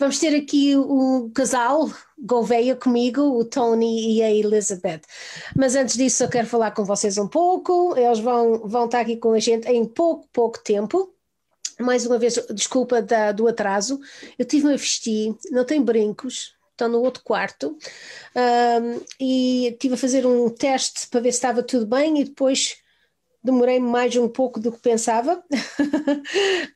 Vamos ter aqui o casal Gouveia comigo, o Tony e a Elizabeth. Mas antes disso eu quero falar com vocês um pouco, eles vão estar aqui com a gente em pouco tempo. Mais uma vez, desculpa do atraso, eu tive-me a vestir, não tenho brincos, estão no outro quarto, e estive a fazer um teste para ver se estava tudo bem e depois demorei mais um pouco do que pensava,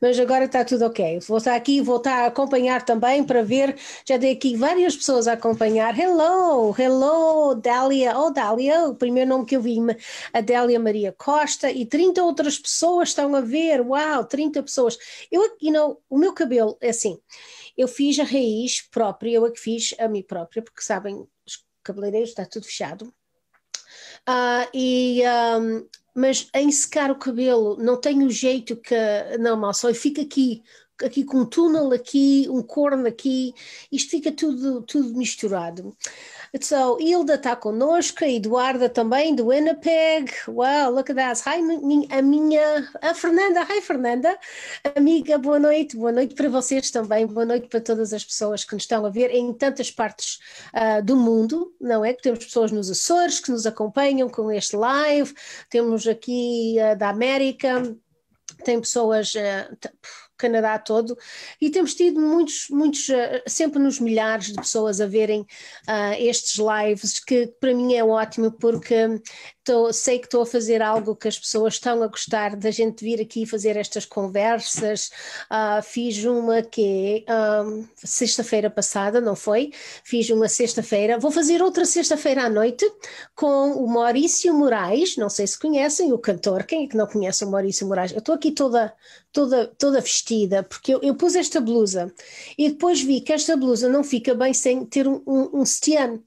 mas agora está tudo ok. Vou estar aqui, vou estar a acompanhar também para ver, já dei aqui várias pessoas a acompanhar. Hello, Dália. Oh, Dália, o primeiro nome que eu vi, a Dália Maria Costa, e 30 outras pessoas estão a ver. Uau, 30 pessoas. O meu cabelo é assim, eu fiz a raiz própria, eu é que fiz a mim própria, porque sabem, os cabeleireiros está tudo fechado. Mas em secar o cabelo não tem o jeito que normal, só fica aqui com um túnel aqui, um corno aqui, isto fica tudo misturado. So, Hilda está connosco, a Eduarda também, do Winnipeg. Wow, look at that. Hi, a Fernanda. Hi, Fernanda. Amiga, boa noite para vocês também, boa noite para todas as pessoas que nos estão a ver em tantas partes do mundo, não é? Temos pessoas nos Açores que nos acompanham com este live, temos aqui da América, tem pessoas... Canadá todo, e temos tido muitos, sempre nos milhares de pessoas a verem estes lives, que para mim é ótimo, porque sei que estou a fazer algo que as pessoas estão a gostar da gente vir aqui fazer estas conversas. Fiz uma que sexta-feira passada, não foi? Fiz uma sexta-feira, vou fazer outra sexta-feira à noite com o Maurício Moraes, não sei se conhecem, o cantor. Quem é que não conhece o Maurício Moraes? Eu estou aqui toda vestida, porque eu pus esta blusa e depois vi que esta blusa não fica bem sem ter um sutiã,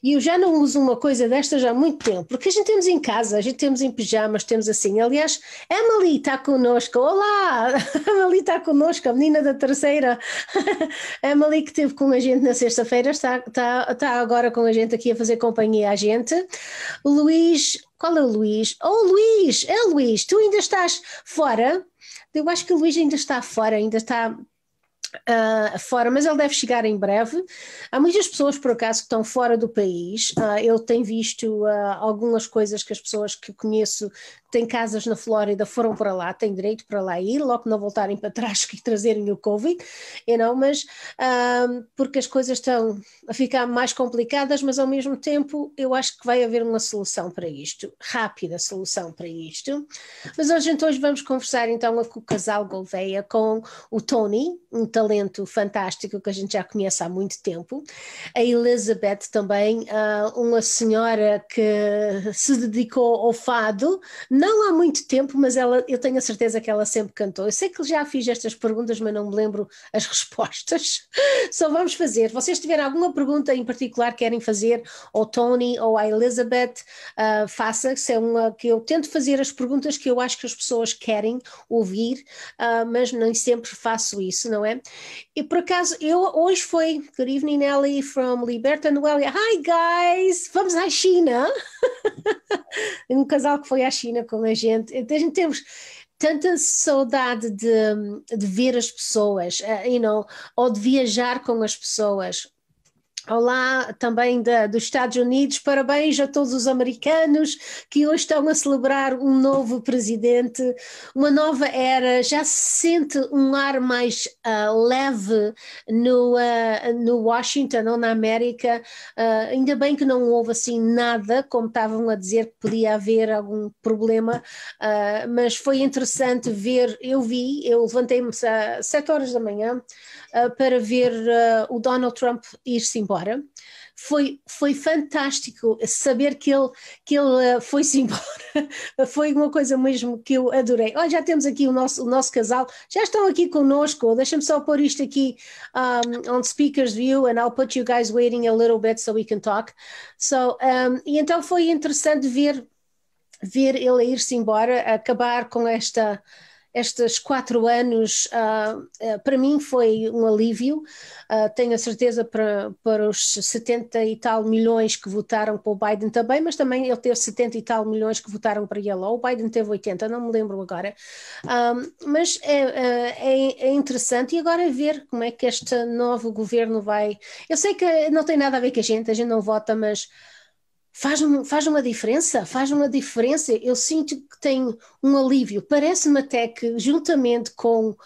e eu já não uso uma coisa destas há muito tempo, porque a gente temos em casa, a gente temos em pijamas, temos assim. Aliás, Emily está connosco. Olá, Emily está connosco, a menina da terceira. Emily, que esteve com a gente na sexta-feira, está agora com a gente aqui a fazer companhia à gente. O Luís, qual é o Luís? Oh, Luís, Luís, tu ainda estás fora? Eu acho que o Luís ainda está fora, ainda está fora, mas ele deve chegar em breve. Há muitas pessoas, por acaso, que estão fora do país. Eu tenho visto algumas coisas que as pessoas que conheço que têm casas na Flórida foram para lá, têm direito para lá ir, logo que não voltarem para trás e trazerem o Covid, mas porque as coisas estão a ficar mais complicadas, mas ao mesmo tempo eu acho que vai haver uma solução para isto, rápida solução para isto. Mas hoje vamos conversar então com o casal Gouveia, com o Tony, um talento fantástico que a gente já conhece há muito tempo, a Elizabeth também, uma senhora que se dedicou ao fado, não há muito tempo, mas eu tenho a certeza que ela sempre cantou. Eu sei que já fiz estas perguntas, mas não me lembro as respostas. Só vamos fazer. Vocês tiverem alguma pergunta em particular que querem fazer ao Tony ou à Elizabeth, faça, se é uma que eu tento fazer as perguntas que eu acho que as pessoas querem ouvir, mas nem sempre faço isso, não é? E por acaso, hoje foi Good evening, Ellie from Liberta Noelia. Hi guys, vamos à China. Um casal que foi à China com a gente. Então, a gente temos tanta saudade de ver as pessoas, ou de viajar com as pessoas. Olá, também dos Estados Unidos, parabéns a todos os americanos que hoje estão a celebrar um novo presidente, uma nova era, já se sente um ar mais leve no Washington ou na América. Ainda bem que não houve assim nada, como estavam a dizer que podia haver algum problema, mas foi interessante ver. Eu levantei-me às 7 horas da manhã para ver o Donald Trump ir-se embora. Foi fantástico saber que ele foi-se embora. Foi uma coisa mesmo que eu adorei. Olha, já temos aqui o nosso casal, já estão aqui connosco. Deixa-me só pôr isto aqui on speaker's view, and I'll put you guys waiting a little bit so we can talk. E então foi interessante ver ele ir-se embora, acabar com esta estes 4 anos, para mim foi um alívio. Tenho a certeza para os 70 e tal milhões que votaram para o Biden também, mas também ele teve 70 e tal milhões que votaram para ele, ou o Biden teve 80, não me lembro agora. Mas é interessante, e agora ver como é que este novo governo vai. Eu sei que não tem nada a ver com a gente não vota, mas faz uma diferença. Eu sinto que tem um alívio. Parece-me até que, juntamente com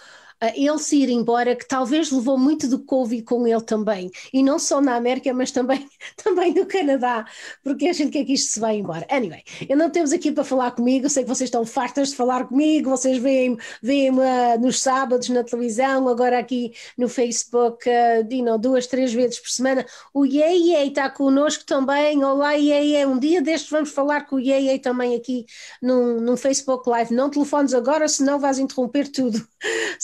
ele se ir embora, que talvez levou muito do Covid com ele também, e não só na América, mas também, também no Canadá, porque a gente quer que isto se vá embora. Anyway, eu não temos aqui para falar comigo, sei que vocês estão fartas de falar comigo, vocês veem-me nos sábados na televisão, agora aqui no Facebook, 2, 3 vezes por semana. O Yeye está connosco também. Olá, Yeye, um dia destes vamos falar com o Yeye também aqui num Facebook Live. Não telefones agora, senão vais interromper tudo.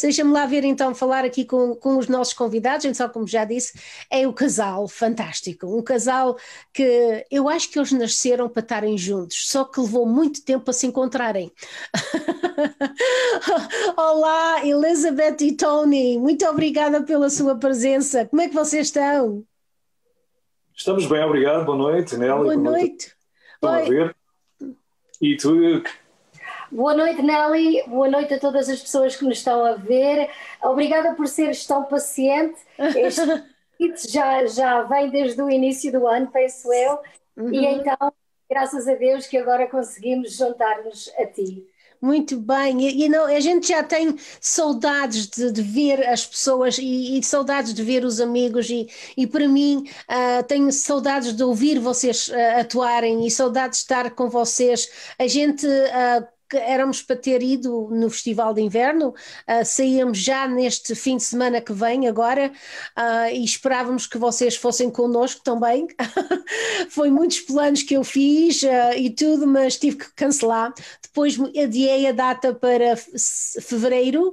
Deixa-me lá ver então, falar aqui com os nossos convidados. Então, como já disse, é o casal fantástico, um casal que eu acho que eles nasceram para estarem juntos, só que levou muito tempo para se encontrarem. Olá, Elizabeth e Tony, muito obrigada pela sua presença. Como é que vocês estão? Estamos bem, obrigado. Boa noite, Nelly. Boa noite. Estão a ver? E tu? Boa noite, Nelly. Boa noite a todas as pessoas que nos estão a ver. Obrigada por seres tão paciente. Este convite já vem desde o início do ano, penso eu. E então, graças a Deus que agora conseguimos juntar-nos a ti. Muito bem, e não, a gente já tem saudades de ver as pessoas e saudades de ver os amigos e para mim tenho saudades de ouvir vocês atuarem e saudades de estar com vocês. A gente que éramos para ter ido no Festival de Inverno, saíamos já neste fim de semana que vem agora, e esperávamos que vocês fossem connosco também. Foi muitos planos que eu fiz e tudo, mas tive que cancelar. Depois adiei a data para fevereiro,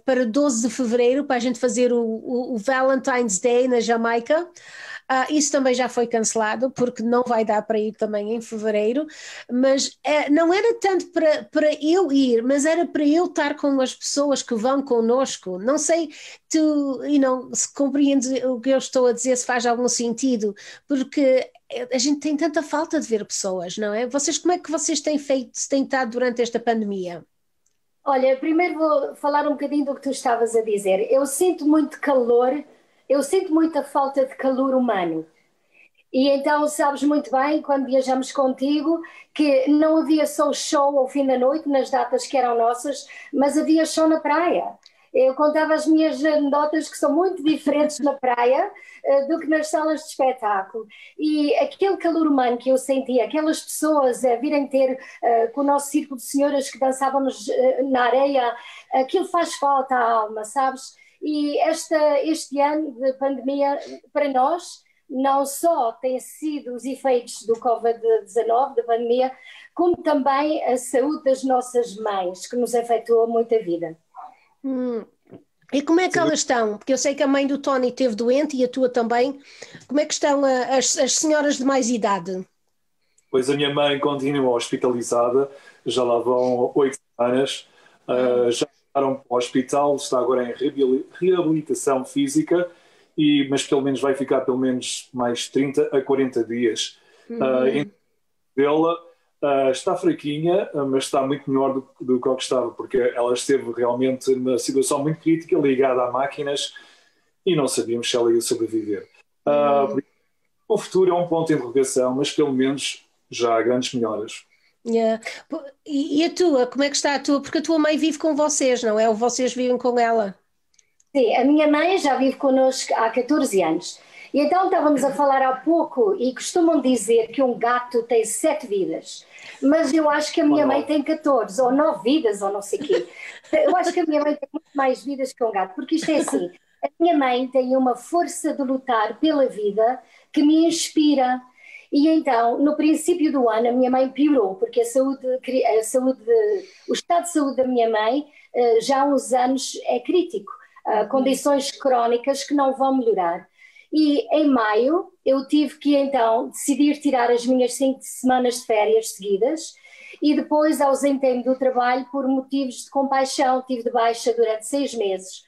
para 12 de fevereiro, para a gente fazer o Valentine's Day na Jamaica. Isso também já foi cancelado, porque não vai dar para ir também em fevereiro, mas não era tanto para eu ir, mas era para eu estar com as pessoas que vão connosco. Não sei se compreendes o que eu estou a dizer, se faz algum sentido, porque a gente tem tanta falta de ver pessoas, não é? Como é que vocês têm feito, se têm estado durante esta pandemia? Olha, primeiro vou falar um bocadinho do que tu estavas a dizer. Eu sinto muito calor. Eu sinto muita falta de calor humano. E então sabes muito bem, quando viajamos contigo, que não havia só show ao fim da noite, nas datas que eram nossas, mas havia show na praia. Eu contava as minhas anedotas que são muito diferentes na praia do que nas salas de espetáculo. E aquele calor humano que eu sentia, aquelas pessoas a virem ter com o nosso círculo de senhoras que dançávamos na areia, aquilo faz falta à alma, sabes? E este ano de pandemia, para nós, não só tem sido os efeitos do Covid-19, da pandemia, como também a saúde das nossas mães, que nos afetou muito a vida. E como é que elas estão? Porque eu sei que a mãe do Tony esteve doente e a tua também. Como é que estão as senhoras de mais idade? Pois a minha mãe continua hospitalizada, já lá vão 8 semanas, já para o hospital, está agora em reabilitação física, mas pelo menos vai ficar pelo menos mais 30 a 40 dias. Dela está fraquinha, mas está muito melhor do que estava, porque ela esteve realmente numa situação muito crítica, ligada a máquinas, e não sabíamos se ela ia sobreviver. O futuro é um ponto de interrogação, mas pelo menos já há grandes melhoras. Yeah. E a tua, como é que está a tua? Porque a tua mãe vive com vocês, não é? Ou vocês vivem com ela? Sim, a minha mãe já vive connosco há 14 anos. E então estávamos a falar há pouco e costumam dizer que um gato tem 7 vidas. Mas eu acho que a minha mãe tem 14 ou 9 vidas ou não sei o quê. Eu acho que a minha mãe tem muito mais vidas que um gato, porque isto é assim, a minha mãe tem uma força de lutar pela vida que me inspira. E então, no princípio do ano, a minha mãe piorou, porque o estado de saúde da minha mãe já há uns anos é crítico, condições crónicas que não vão melhorar. E em maio eu tive que então decidir tirar as minhas 5 semanas de férias seguidas e depois ausentei-me do trabalho por motivos de compaixão, tive de baixa durante 6 meses,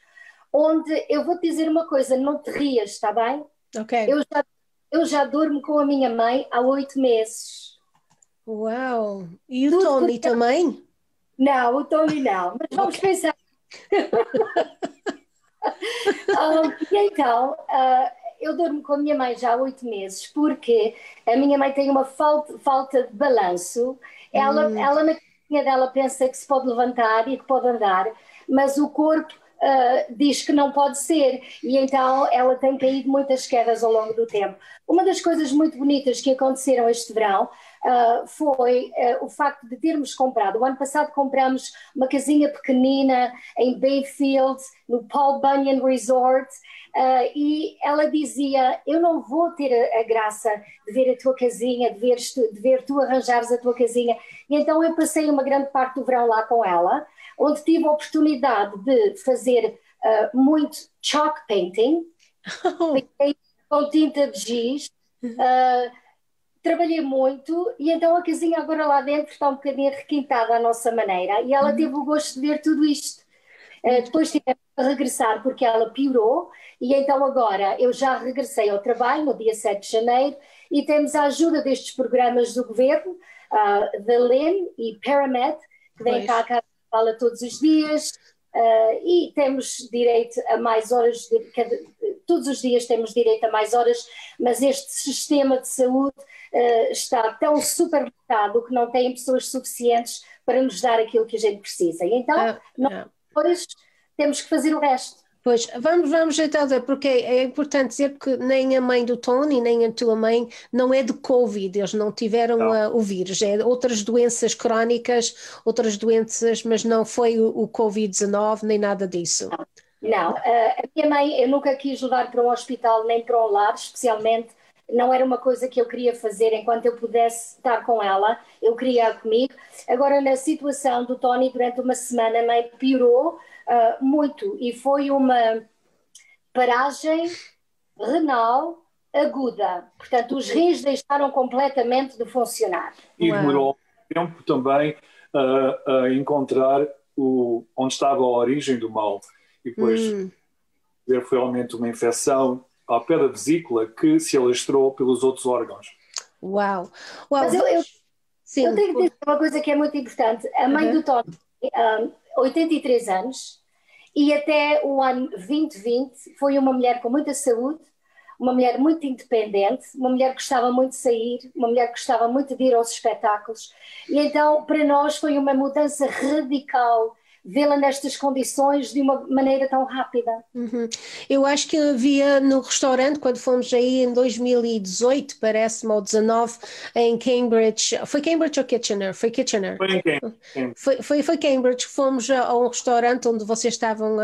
onde eu vou-te dizer uma coisa, não te rias, está bem? Ok. Eu já durmo com a minha mãe há 8 meses. Uau! E o Tudo Tony porque... também? Não, o Tony não, mas vamos pensar. E então, eu durmo com a minha mãe já há 8 meses, porque a minha mãe tem uma falta de balanço. Ela na cabecinha dela pensa que se pode levantar e que pode andar, mas o corpo diz que não pode ser, e então ela tem caído muitas quedas ao longo do tempo. Uma das coisas muito bonitas que aconteceram este verão foi o facto de termos comprado, o ano passado compramos uma casinha pequenina em Bayfield, no Paul Bunyan Resort, e ela dizia, eu não vou ter a graça de ver a tua casinha, de ver tu arranjares a tua casinha, e então eu passei uma grande parte do verão lá com ela, onde tive a oportunidade de fazer muito chalk painting, com tinta de giz, trabalhei muito, e então a casinha agora lá dentro está um bocadinho requintada à nossa maneira, e ela teve o gosto de ver tudo isto. Depois tivemos de regressar porque ela piorou, e então agora eu já regressei ao trabalho no dia 7 de janeiro, e temos a ajuda destes programas do governo, da LIN e Paramed, que vem cá a casa fala todos os dias, e temos direito a mais horas, todos os dias temos direito a mais horas, mas este sistema de saúde está tão supermercado que não tem pessoas suficientes para nos dar aquilo que a gente precisa. E então, nós depois temos que fazer o resto. Pois, vamos então ver, porque é importante dizer que nem a mãe do Tony, nem a tua mãe, não é de Covid, eles não tiveram o vírus, é outras doenças crónicas, outras doenças, mas não foi o Covid-19, nem nada disso. Não, a minha mãe, eu nunca quis levar para um hospital, nem para um lar, especialmente, não era uma coisa que eu queria fazer enquanto eu pudesse estar com ela, eu queria comigo. Agora, na situação do Tony, durante uma semana, a mãe piorou muito, e foi uma paragem renal aguda. Portanto, os rins deixaram completamente de funcionar. E demorou tempo também a encontrar onde estava a origem do mal. E depois foi realmente uma infecção ao pé da vesícula que se alastrou pelos outros órgãos. Uau! Mas eu tenho que dizer uma coisa que é muito importante. A mãe do Tony, 83 anos, e até o ano 2020 foi uma mulher com muita saúde, uma mulher muito independente, uma mulher que gostava muito de sair, uma mulher que gostava muito de ir aos espetáculos, e então para nós foi uma mudança radical vê-la nestas condições de uma maneira tão rápida. Eu acho que havia no restaurante, quando fomos aí em 2018, parece-me, ou 19, em Cambridge. Foi Cambridge ou Kitchener? Foi Kitchener. Foi em Cambridge. Foi Cambridge. Fomos a um restaurante onde vocês estavam,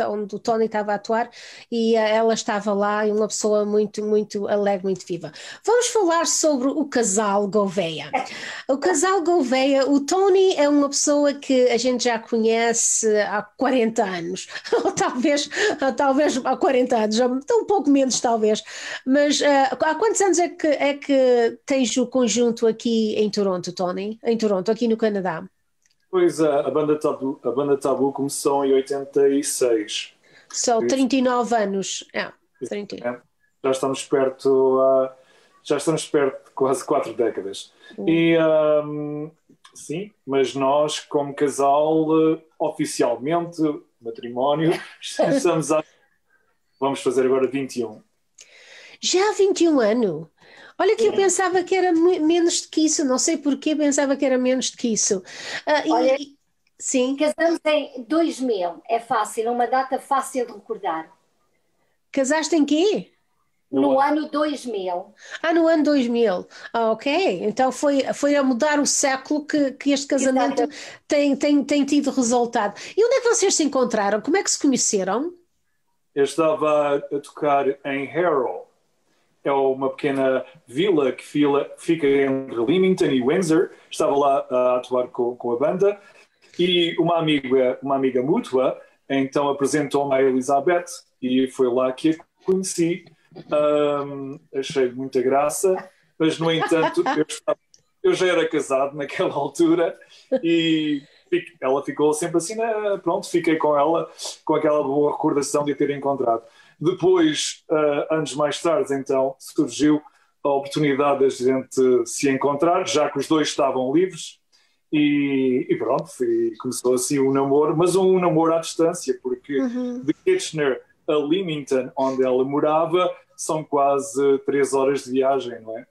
onde o Tony estava a atuar, e ela estava lá, e uma pessoa muito, muito alegre, muito viva. Vamos falar sobre o casal Gouveia. O casal Gouveia, o Tony é uma pessoa que a gente já conhece há 40 anos, ou talvez há 40 anos, um pouco menos talvez, mas há quantos anos é que tens o conjunto aqui em Toronto, Tony? Em Toronto, aqui no Canadá? Pois a banda Tabu começou em 86. São 39 anos. 30. Já estamos perto de quase 4 décadas. E sim, mas nós, como casal, oficialmente, matrimónio, vamos fazer agora 21. Já há 21 anos? Olha que eu pensava que era menos do que isso, não sei porquê, pensava que era menos do que isso. Olha, sim. Casamos em 2000, é fácil, uma data fácil de recordar. Casaste em quê? No ano 2000. No ano 2000. Ok. Então foi a mudar o século que este casamento tem tido resultado. E onde é que vocês se encontraram? Como é que se conheceram? Eu estava a tocar em Harrow. É uma pequena vila que fica entre Leamington e Windsor. Estava lá a atuar com a banda. E uma amiga mútua, então apresentou-me a Elizabeth, e foi lá que a conheci. Achei muita graça, mas no entanto eu já era casado naquela altura e ela ficou sempre assim, pronto, fiquei com ela, com aquela boa recordação de a ter encontrado. Depois, anos mais tarde, então, surgiu a oportunidade da gente se encontrar, já que os dois estavam livres, e pronto, começou assim um namoro, mas um namoro à distância, porque de Kitchener a Leamington, onde ela morava, são quase 3 horas de viagem, não é?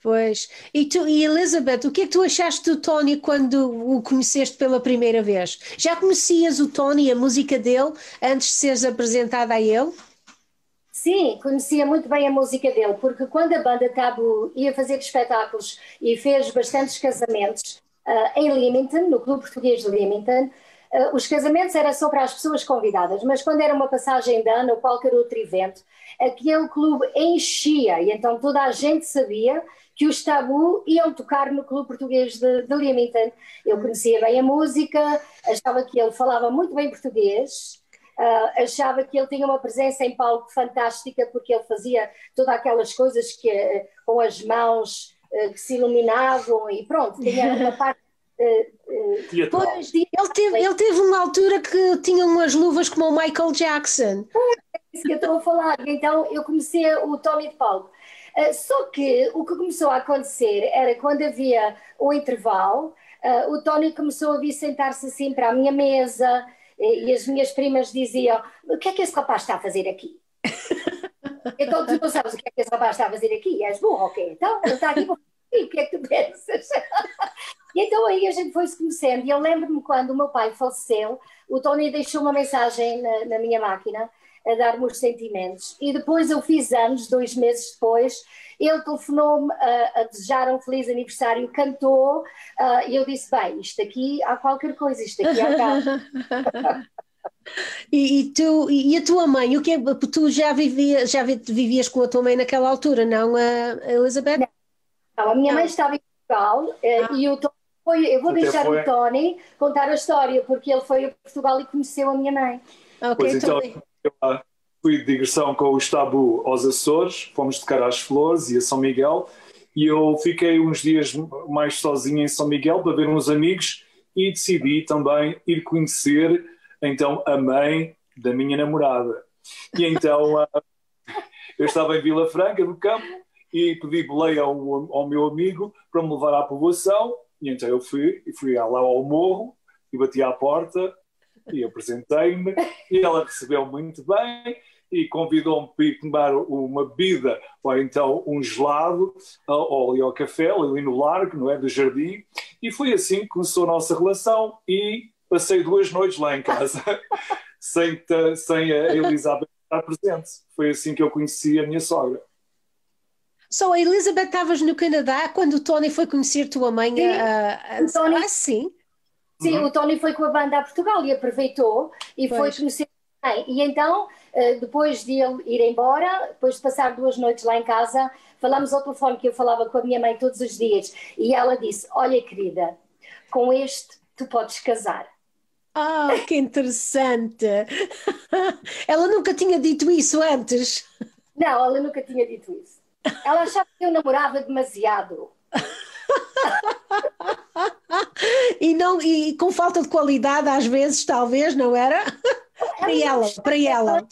Pois. E Elizabeth, o que é que tu achaste do Tony quando o conheceste pela primeira vez? Já conhecias o Tony, a música dele, antes de seres apresentada a ele? Sim, conhecia muito bem a música dele, porque quando a banda Tabu ia fazer espetáculos e fez bastantes casamentos em Leamington, no Clube Português de Leamington, os casamentos eram só para as pessoas convidadas, mas quando era uma passagem de ano ou qualquer outro evento, aquele clube enchia e então toda a gente sabia que os Tabu iam tocar no Clube Português de Leamington. Eu conhecia bem a música, achava que ele falava muito bem português, achava que ele tinha uma presença em palco fantástica porque ele fazia todas aquelas coisas que, com as mãos que se iluminavam e pronto, tinha uma parte... Pois, ele teve uma altura que tinha umas luvas como o Michael Jackson. É isso que eu estou a falar. Então eu conheci o Tony de palco. Só que o que começou a acontecer era quando havia o intervalo, o Tony começou a vir sentar-se assim para a minha mesa e as minhas primas diziam: o que é que esse rapaz está a fazer aqui? Então tu não sabes o que é que esse rapaz está a fazer aqui? És burro, ok? Então ele está aqui para o que é que tu pensas? E então aí a gente foi-se conhecendo e eu lembro-me quando o meu pai faleceu, o Tony deixou uma mensagem na minha máquina a dar-me os sentimentos e depois eu fiz anos, 2 meses depois, ele telefonou-me a desejar um feliz aniversário, cantou e eu disse, bem, isto aqui há qualquer coisa, isto aqui há cá. E a tua mãe, o que é, tu já vivias com a tua mãe naquela altura, não, a Elizabeth? Não, a minha mãe estava em Portugal e o Tony eu vou deixar o Tony contar a história, porque ele foi a Portugal e conheceu a minha mãe. Ok, pois então, eu fui de digressão com os Tabu aos Açores, fomos tocar às Flores e a São Miguel, e eu fiquei uns dias mais sozinho em São Miguel para ver uns amigos e decidi também ir conhecer então a mãe da minha namorada. E então eu estava em Vila Franca do Campo e pedi boleia ao meu amigo para me levar à povoação. E então eu fui lá ao morro e bati à porta e apresentei-me e ela recebeu muito bem e convidou-me para ir tomar uma bebida ou então um gelado ali ao café, ali no largo, não é, do jardim, e foi assim que começou a nossa relação e passei 2 noites lá em casa sem a Elizabeth estar presente. Foi assim que eu conheci a minha sogra. Só a Elizabeth, estavas no Canadá quando o Tony foi conhecer tua mãe? Sim, Tony, sim? Sim, o Tony foi com a banda a Portugal e aproveitou e foi conhecer a mãe. E então, depois de ele ir embora, depois de passar 2 noites lá em casa, falámos ao telefone, que eu falava com a minha mãe todos os dias, e ela disse, olha querida, com este tu podes casar. Ah, que interessante! Ela nunca tinha dito isso antes? Não, ela nunca tinha dito isso. Ela achava que eu namorava demasiado. E com falta de qualidade às vezes, talvez, não era? Para ela.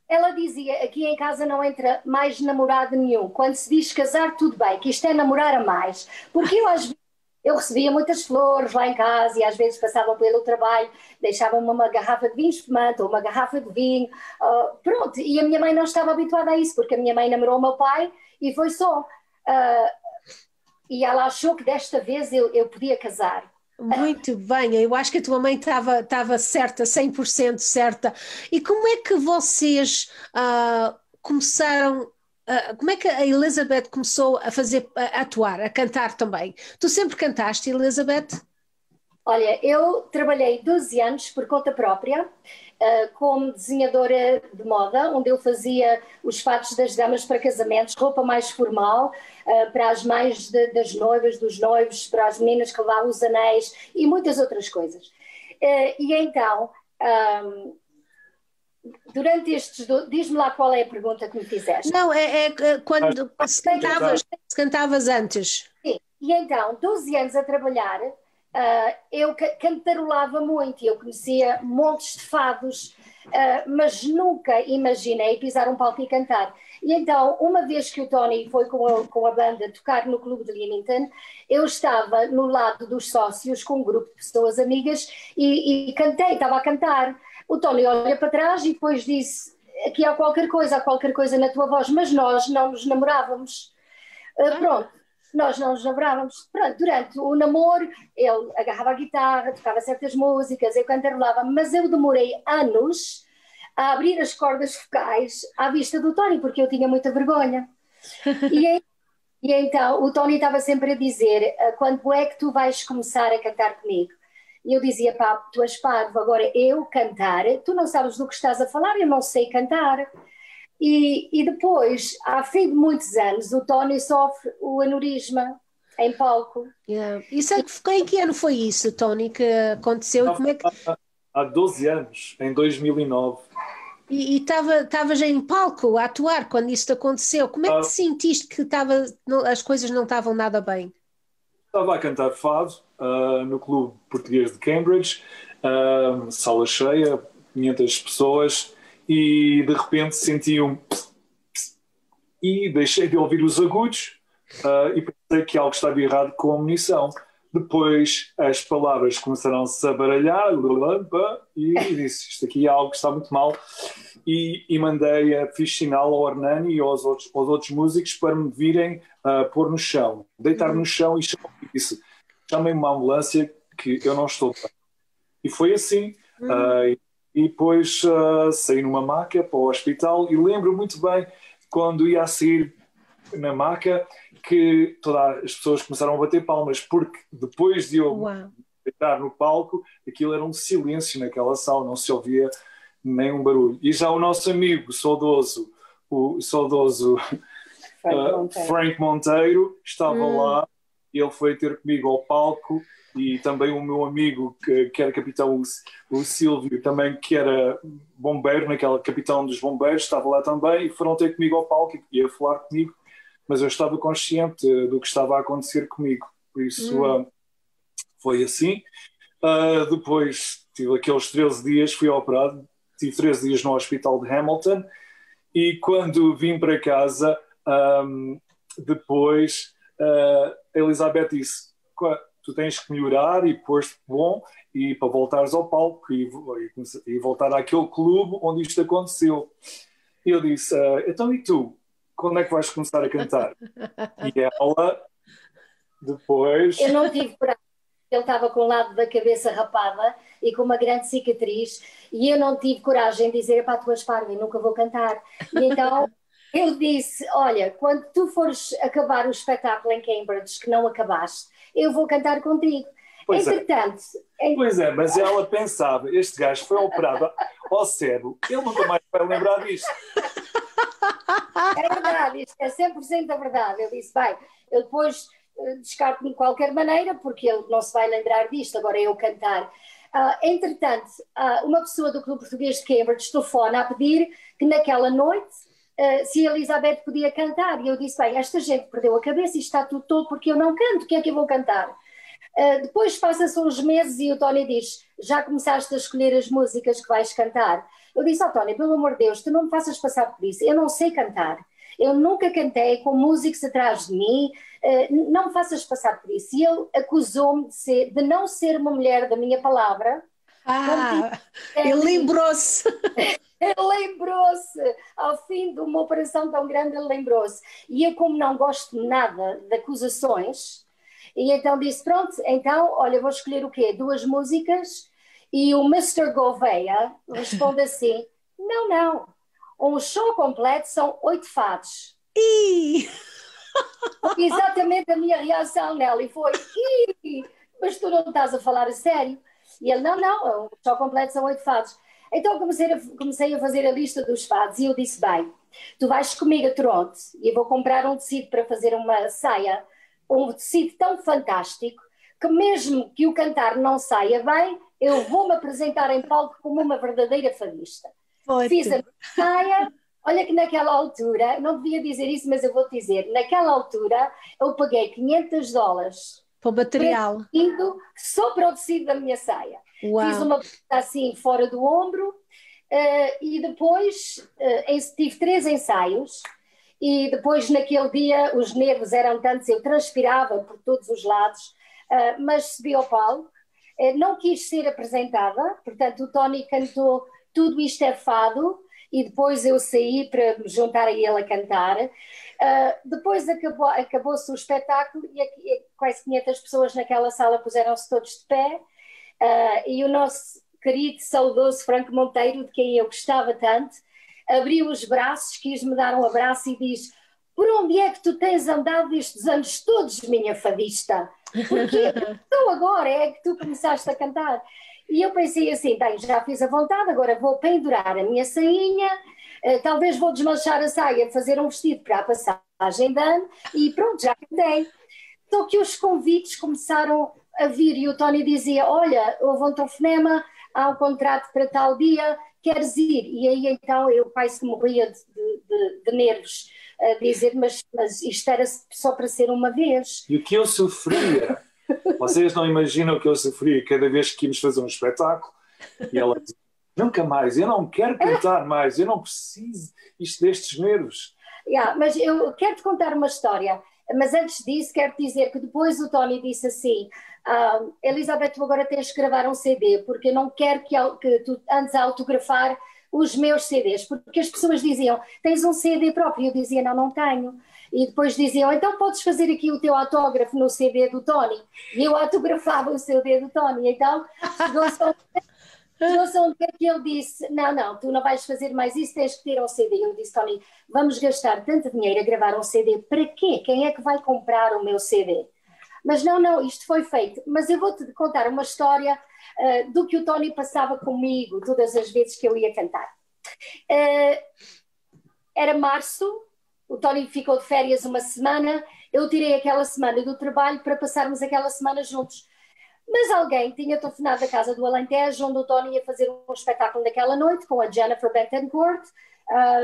Ela dizia, aqui em casa não entra mais namorado nenhum. Quando se diz casar, tudo bem, que isto é namorar a mais. Porque eu recebia muitas flores lá em casa e às vezes passavam pelo trabalho, deixavam-me uma garrafa de vinho espumante ou uma garrafa de vinho, pronto, e a minha mãe não estava habituada a isso, porque a minha mãe namorou o meu pai e foi só. E ela achou que desta vez eu podia casar. Muito bem, eu acho que a tua mãe estava certa, 100% certa. E como é que vocês começaram... como é que a Elizabeth começou a atuar, a cantar também? Tu sempre cantaste, Elizabeth? Olha, eu trabalhei 12 anos por conta própria como desenhadora de moda, onde eu fazia os fatos das damas para casamentos, roupa mais formal, para as mães das noivas, dos noivos, para as meninas que levavam os anéis e muitas outras coisas. E então... durante estes... Diz-me lá qual é a pergunta que me fizeste. Não, quando se cantavas antes. Sim, E então, 12 anos a trabalhar, eu cantarolava muito, eu conhecia montes de fados, mas nunca imaginei pisar um palco e cantar. E então, uma vez que o Tony foi com a banda tocar no Clube de Leamington, eu estava no lado dos sócios com um grupo de pessoas amigas e cantei, estava a cantar. O Tony olha para trás e depois disse: aqui há qualquer coisa na tua voz, mas nós não nos namorávamos. Pronto, nós não nos namorávamos. Pronto, durante o namoro, ele agarrava a guitarra, tocava certas músicas, eu cantarolava, mas eu demorei anos a abrir as cordas vocais à vista do Tony, porque eu tinha muita vergonha. E então o Tony estava sempre a dizer: quando é que tu vais começar a cantar comigo? E eu dizia: pá, tu és parvo, agora eu cantar, tu não sabes do que estás a falar, eu não sei cantar. E depois, ao fim de muitos anos, o Tony sofre o aneurisma em palco. Yeah. Isso é em que ano foi isso, Tony, que aconteceu? E como é que... Há 12 anos, em 2009. E estavas em palco a atuar quando isso aconteceu. Como é que te sentiste que as coisas não estavam nada bem? Estava a cantar fado no Clube Português de Cambridge, sala cheia, 500 pessoas, e de repente senti e deixei de ouvir os agudos e pensei que algo estava errado com a munição. Depois as palavras começaram-se a baralhar e disse: isto aqui é algo que está muito mal, e fiz sinal ao Hernani e aos outros músicos para me virem pôr no chão, deitar-me no chão, e disse: chamem uma ambulância que eu não estou bem. E foi assim. E depois saí numa maca para o hospital, e lembro muito bem quando ia a sair na maca que todas as pessoas começaram a bater palmas, porque depois de eu entrar no palco, aquilo era um silêncio naquela sala, não se ouvia nenhum barulho. E já o nosso amigo saudoso, Frank Monteiro, estava lá, e ele foi ter comigo ao palco, e também o meu amigo que era capitão, o Silvio, também, que era bombeiro, capitão dos bombeiros, estava lá também, e foram ter comigo ao palco e a falar comigo, mas eu estava consciente do que estava a acontecer comigo, por isso foi assim. Depois tive aqueles 13 dias, fui operado, tive 13 dias no hospital de Hamilton, e quando vim para casa, depois a Elizabeth disse: tu tens que melhorar e pôr-te bom e para voltares ao palco e voltar àquele clube onde isto aconteceu. E eu disse: então e tu? Quando é que vais começar a cantar? E ela, depois... Eu não tive coragem. Ele estava com o lado da cabeça rapada e com uma grande cicatriz, e eu não tive coragem de dizer: pá, tu és parva e nunca vou cantar. E então eu disse: olha, quando tu fores acabar o espetáculo em Cambridge, que não acabaste, eu vou cantar contigo. Pois entretanto... Pois é, mas ela pensava: este gajo foi operado ao cérebro, ele nunca mais vai lembrar disto. É verdade, isto é 100% a verdade. Eu disse: bem, eu depois descarto-me de qualquer maneira, porque ele não se vai lembrar disto, agora eu cantar. Entretanto, uma pessoa do Clube Português de Cambridge telefona a pedir que naquela noite se a Elizabeth podia cantar, e eu disse: bem, esta gente perdeu a cabeça e está tudo todo porque eu não canto, o que é que eu vou cantar? Depois passa-se uns meses e o Tony diz: já começaste a escolher as músicas que vais cantar? Eu disse: Tony, pelo amor de Deus, tu não me faças passar por isso, eu não sei cantar, eu nunca cantei com músicos atrás de mim, não me faças passar por isso. E ele acusou-me de não ser uma mulher da minha palavra. Ele lembrou-se. Ele lembrou-se, ao fim de uma operação tão grande, ele lembrou-se. E eu, como não gosto nada de acusações, e então disse: pronto, então, olha, vou escolher o quê? 2 músicas. E o Mr. Gouveia responde assim: não, um show completo são 8 fados. Foi exatamente a minha reação, Nelly, foi: mas tu não estás a falar a sério? E ele: não, um show completo são 8 fados. Então comecei a fazer a lista dos fados, e eu disse: bem, tu vais comigo a Toronto e eu vou comprar um tecido para fazer uma saia, um tecido tão fantástico que mesmo que o cantar não saia bem, eu vou-me apresentar em palco como uma verdadeira fadista. Fiz a minha saia, Olha que naquela altura, não devia dizer isso, mas eu vou-te dizer, naquela altura eu paguei $500 Para o material. só para o tecido da minha saia. Uau. Fiz uma assim fora do ombro e depois tive 3 ensaios e depois naquele dia os nervos eram tantos, eu transpirava por todos os lados, mas subi ao palco, não quis ser apresentada, portanto o Tony cantou Tudo Isto é Fado e depois eu saí para me juntar a ele a cantar. Depois acabou-se o espetáculo e quase 500 pessoas naquela sala puseram-se todos de pé e o nosso querido, saudoso Franco Monteiro, de quem eu gostava tanto, abriu os braços, quis-me dar um abraço e diz: por onde é que tu tens andado estes anos todos, minha fadista? Porque então agora é que tu começaste a cantar. E eu pensei assim, bem, já fiz a vontade, agora vou pendurar a minha sainha, talvez vou desmanchar a saia, fazer um vestido para a passagem de ano e pronto, já cantei. Só que os convites começaram a vir e o Tony dizia, olha, houve um telefonema, há um contrato para tal dia, queres ir? E aí então eu quase morria de nervos a dizer, mas isto era só para ser uma vez. E o que eu sofria, vocês não imaginam o que eu sofria cada vez que íamos fazer um espetáculo e ela dizia, nunca mais, eu não quero cantar mais, eu não preciso destes nervos. Mas eu quero te contar uma história, mas antes disso quero te dizer que depois o Tony disse assim, Elizabeth, tu agora tens que gravar um CD, porque eu não quero que tu andes a autografar os meus CDs, porque as pessoas diziam, tens um CD próprio? Eu dizia, não, não tenho. E depois diziam, então podes fazer aqui o teu autógrafo no CD do Tony. E eu autografava o CD do Tony. Então chegou-se um dia que ele disse, não, tu não vais fazer mais isso, tens que ter um CD. E eu disse, Tony, vamos gastar tanto dinheiro a gravar um CD, para quê? Quem é que vai comprar o meu CD? Mas não, isto foi feito. Mas eu vou-te contar uma história do que o Tony passava comigo todas as vezes que eu ia cantar. Era março, o Tony ficou de férias uma semana, eu tirei aquela semana do trabalho para passarmos aquela semana juntos. Mas alguém tinha telefonado da casa do Alentejo, onde o Tony ia fazer um espetáculo naquela noite com a Jennifer Betancourt.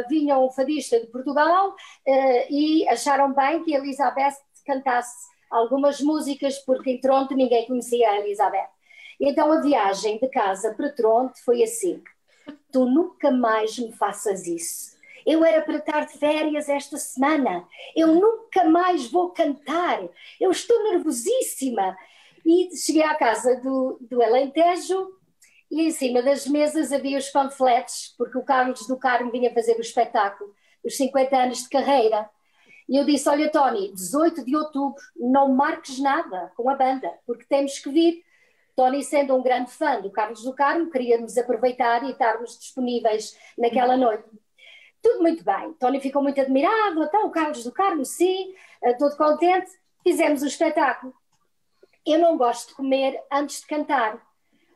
Vinha um fadista de Portugal e acharam bem que a Elizabeth cantasse algumas músicas, porque em Toronto ninguém conhecia a Elizabeth. Então a viagem de casa para Toronto foi assim, tu nunca mais me faças isso. Eu era para estar de férias esta semana, eu nunca mais vou cantar, eu estou nervosíssima. E cheguei à casa do Alentejo e em cima das mesas havia os panfletos, porque o Carlos do Carmo vinha fazer o espetáculo, os 50 anos de carreira. E eu disse, olha Tony, 18 de outubro, não marques nada com a banda, porque temos que vir. Tony, sendo um grande fã do Carlos do Carmo, queríamos aproveitar e estarmos disponíveis naquela noite. Tudo muito bem. Tony ficou muito admirado, então o Carlos do Carmo, sim, todo contente. Fizemos o espetáculo. Eu não gosto de comer antes de cantar.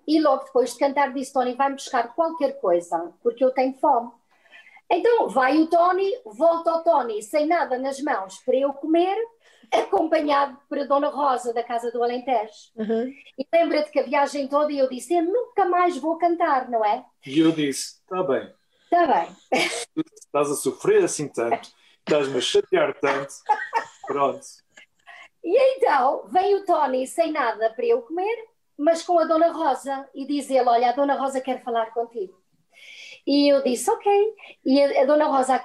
E logo depois de cantar disse, Tony, vai-me buscar qualquer coisa, porque eu tenho fome. Então vai o Tony, volta o Tony sem nada nas mãos para eu comer, acompanhado por a Dona Rosa da Casa do Alentejo. Uhum. E lembra-te que a viagem toda eu disse, eu nunca mais vou cantar, não é? E eu disse, está bem. Está bem. Estás a sofrer assim tanto, estás-me a chatear tanto, pronto. E então vem o Tony sem nada para eu comer, mas com a Dona Rosa, e diz ele, olha, a Dona Rosa quer falar contigo. E eu disse, ok. E a Dona Rosa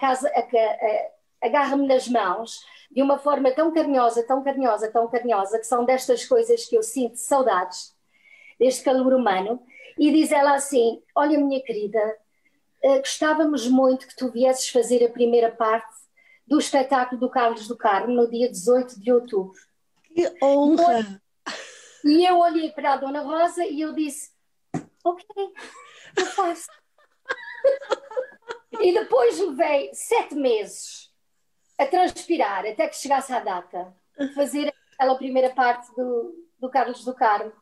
agarra-me nas mãos de uma forma tão carinhosa, tão carinhosa, tão carinhosa, que são destas coisas que eu sinto saudades, deste calor humano, e diz ela assim, olha minha querida, gostávamos muito que tu viesses fazer a primeira parte do espetáculo do Carlos do Carmo no dia 18 de outubro. Que honra! E eu olhei para a Dona Rosa e eu disse, ok, eu faço. E depois levei 7 meses a transpirar até que chegasse à data, fazer aquela primeira parte do Carlos do Carmo.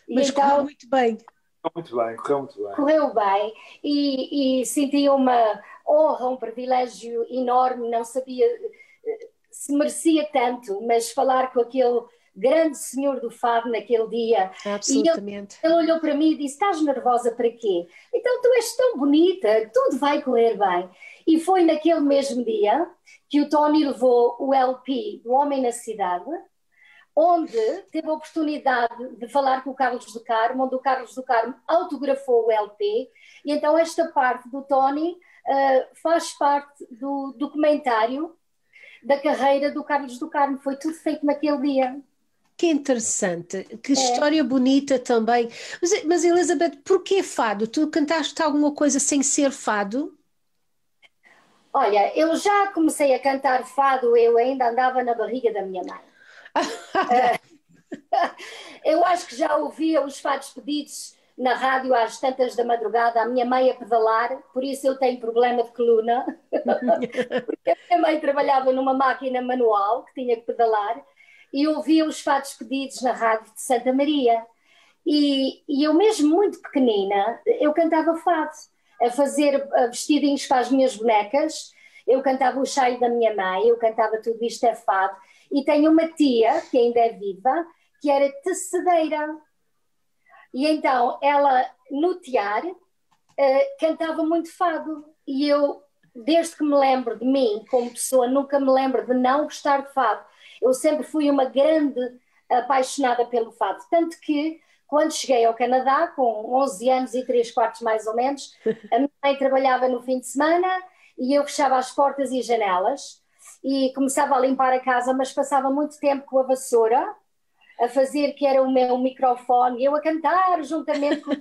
Mas então, correu muito bem. Correu muito bem. Correu bem e senti uma honra, um privilégio enorme, não sabia se merecia tanto, mas falar com aquele grande senhor do fado naquele dia. Absolutamente. E ele olhou para mim e disse, estás nervosa para quê? Então tu és tão bonita, tudo vai correr bem. E foi naquele mesmo dia que o Tony levou o LP do Homem na Cidade, onde teve a oportunidade de falar com o Carlos do Carmo, onde o Carlos do Carmo autografou o LP, e então esta parte do Tony faz parte do documentário da carreira do Carlos do Carmo, foi tudo feito naquele dia. Que interessante, que história bonita também. Mas Elizabeth, porquê fado? Tu cantaste alguma coisa sem ser fado? Olha, eu já comecei a cantar fado, eu ainda andava na barriga da minha mãe. Eu acho que já ouvia os fados pedidos na rádio às tantas da madrugada, a minha mãe a pedalar, por isso eu tenho problema de coluna, porque a minha mãe trabalhava numa máquina manual que tinha que pedalar, e ouvia os fados pedidos na rádio de Santa Maria. E eu mesmo muito pequenina, eu cantava fado, a fazer vestidinhos para as minhas bonecas, eu cantava o Chaio da minha mãe, eu cantava Tudo Isto é Fado, e tenho uma tia, que ainda é viva, que era tecedeira. E então ela, no tear, cantava muito fado. E eu, desde que me lembro de mim, como pessoa, nunca me lembro de não gostar de fado. Eu sempre fui uma grande apaixonada pelo fado. Tanto que, quando cheguei ao Canadá, com 11 anos e 3/4 mais ou menos, a minha mãe trabalhava no fim de semana e eu fechava as portas e janelas e começava a limpar a casa, mas passava muito tempo com a vassoura a fazer, que era o meu microfone, e eu a cantar juntamente com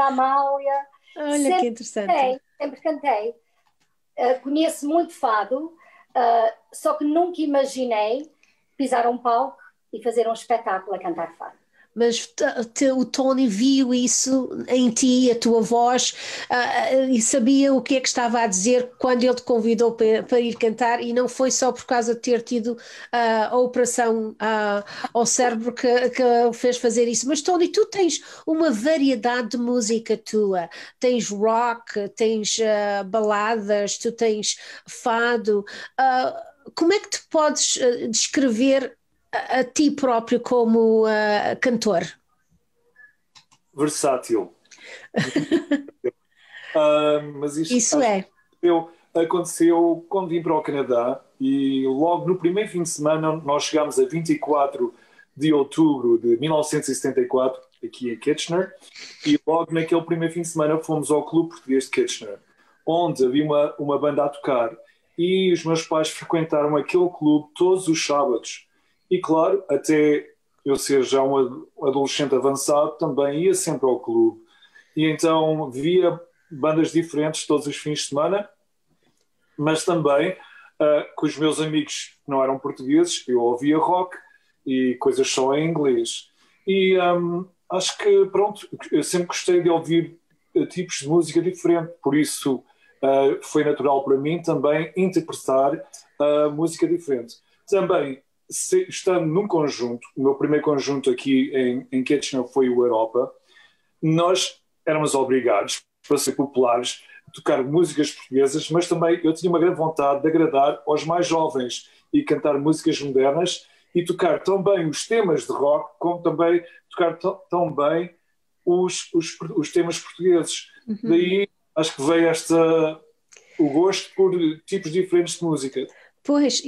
a Amália. Olha sempre que interessante. sempre cantei. Conheço muito fado, só que nunca imaginei pisar um palco e fazer um espetáculo a cantar fado. Mas o Tony viu isso em ti, a tua voz, e sabia o que é que estava a dizer quando ele te convidou para ir cantar, e não foi só por causa de ter tido a operação ao cérebro que o fez fazer isso. Mas Tony, tu tens uma variedade de música tua, tens rock, tens baladas, tu tens fado. Como é que te podes descrever a ti próprio como cantor? Versátil. Mas Isso é. Aconteceu quando vim para o Canadá, e logo no primeiro fim de semana nós chegámos a 24 de outubro de 1974 aqui em Kitchener, e logo naquele primeiro fim de semana fomos ao Clube Português de Kitchener, onde havia uma banda a tocar, e os meus pais frequentaram aquele clube todos os sábados. E claro, até eu ser já um adolescente avançado, também ia sempre ao clube. E então via bandas diferentes todos os fins de semana, mas também com os meus amigos que não eram portugueses, eu ouvia rock e coisas só em inglês. E acho que, pronto, eu sempre gostei de ouvir tipos de música diferente, por isso foi natural para mim também interpretar música diferente. Também, estando num conjunto, o meu primeiro conjunto aqui em Kitchener foi o Europa, nós éramos obrigados, para ser populares, a tocar músicas portuguesas, mas também eu tinha uma grande vontade de agradar aos mais jovens e cantar músicas modernas e tocar tão bem os temas de rock, como também tocar tão bem os temas portugueses. Uhum. Daí acho que veio o gosto por tipos diferentes de música. Pois,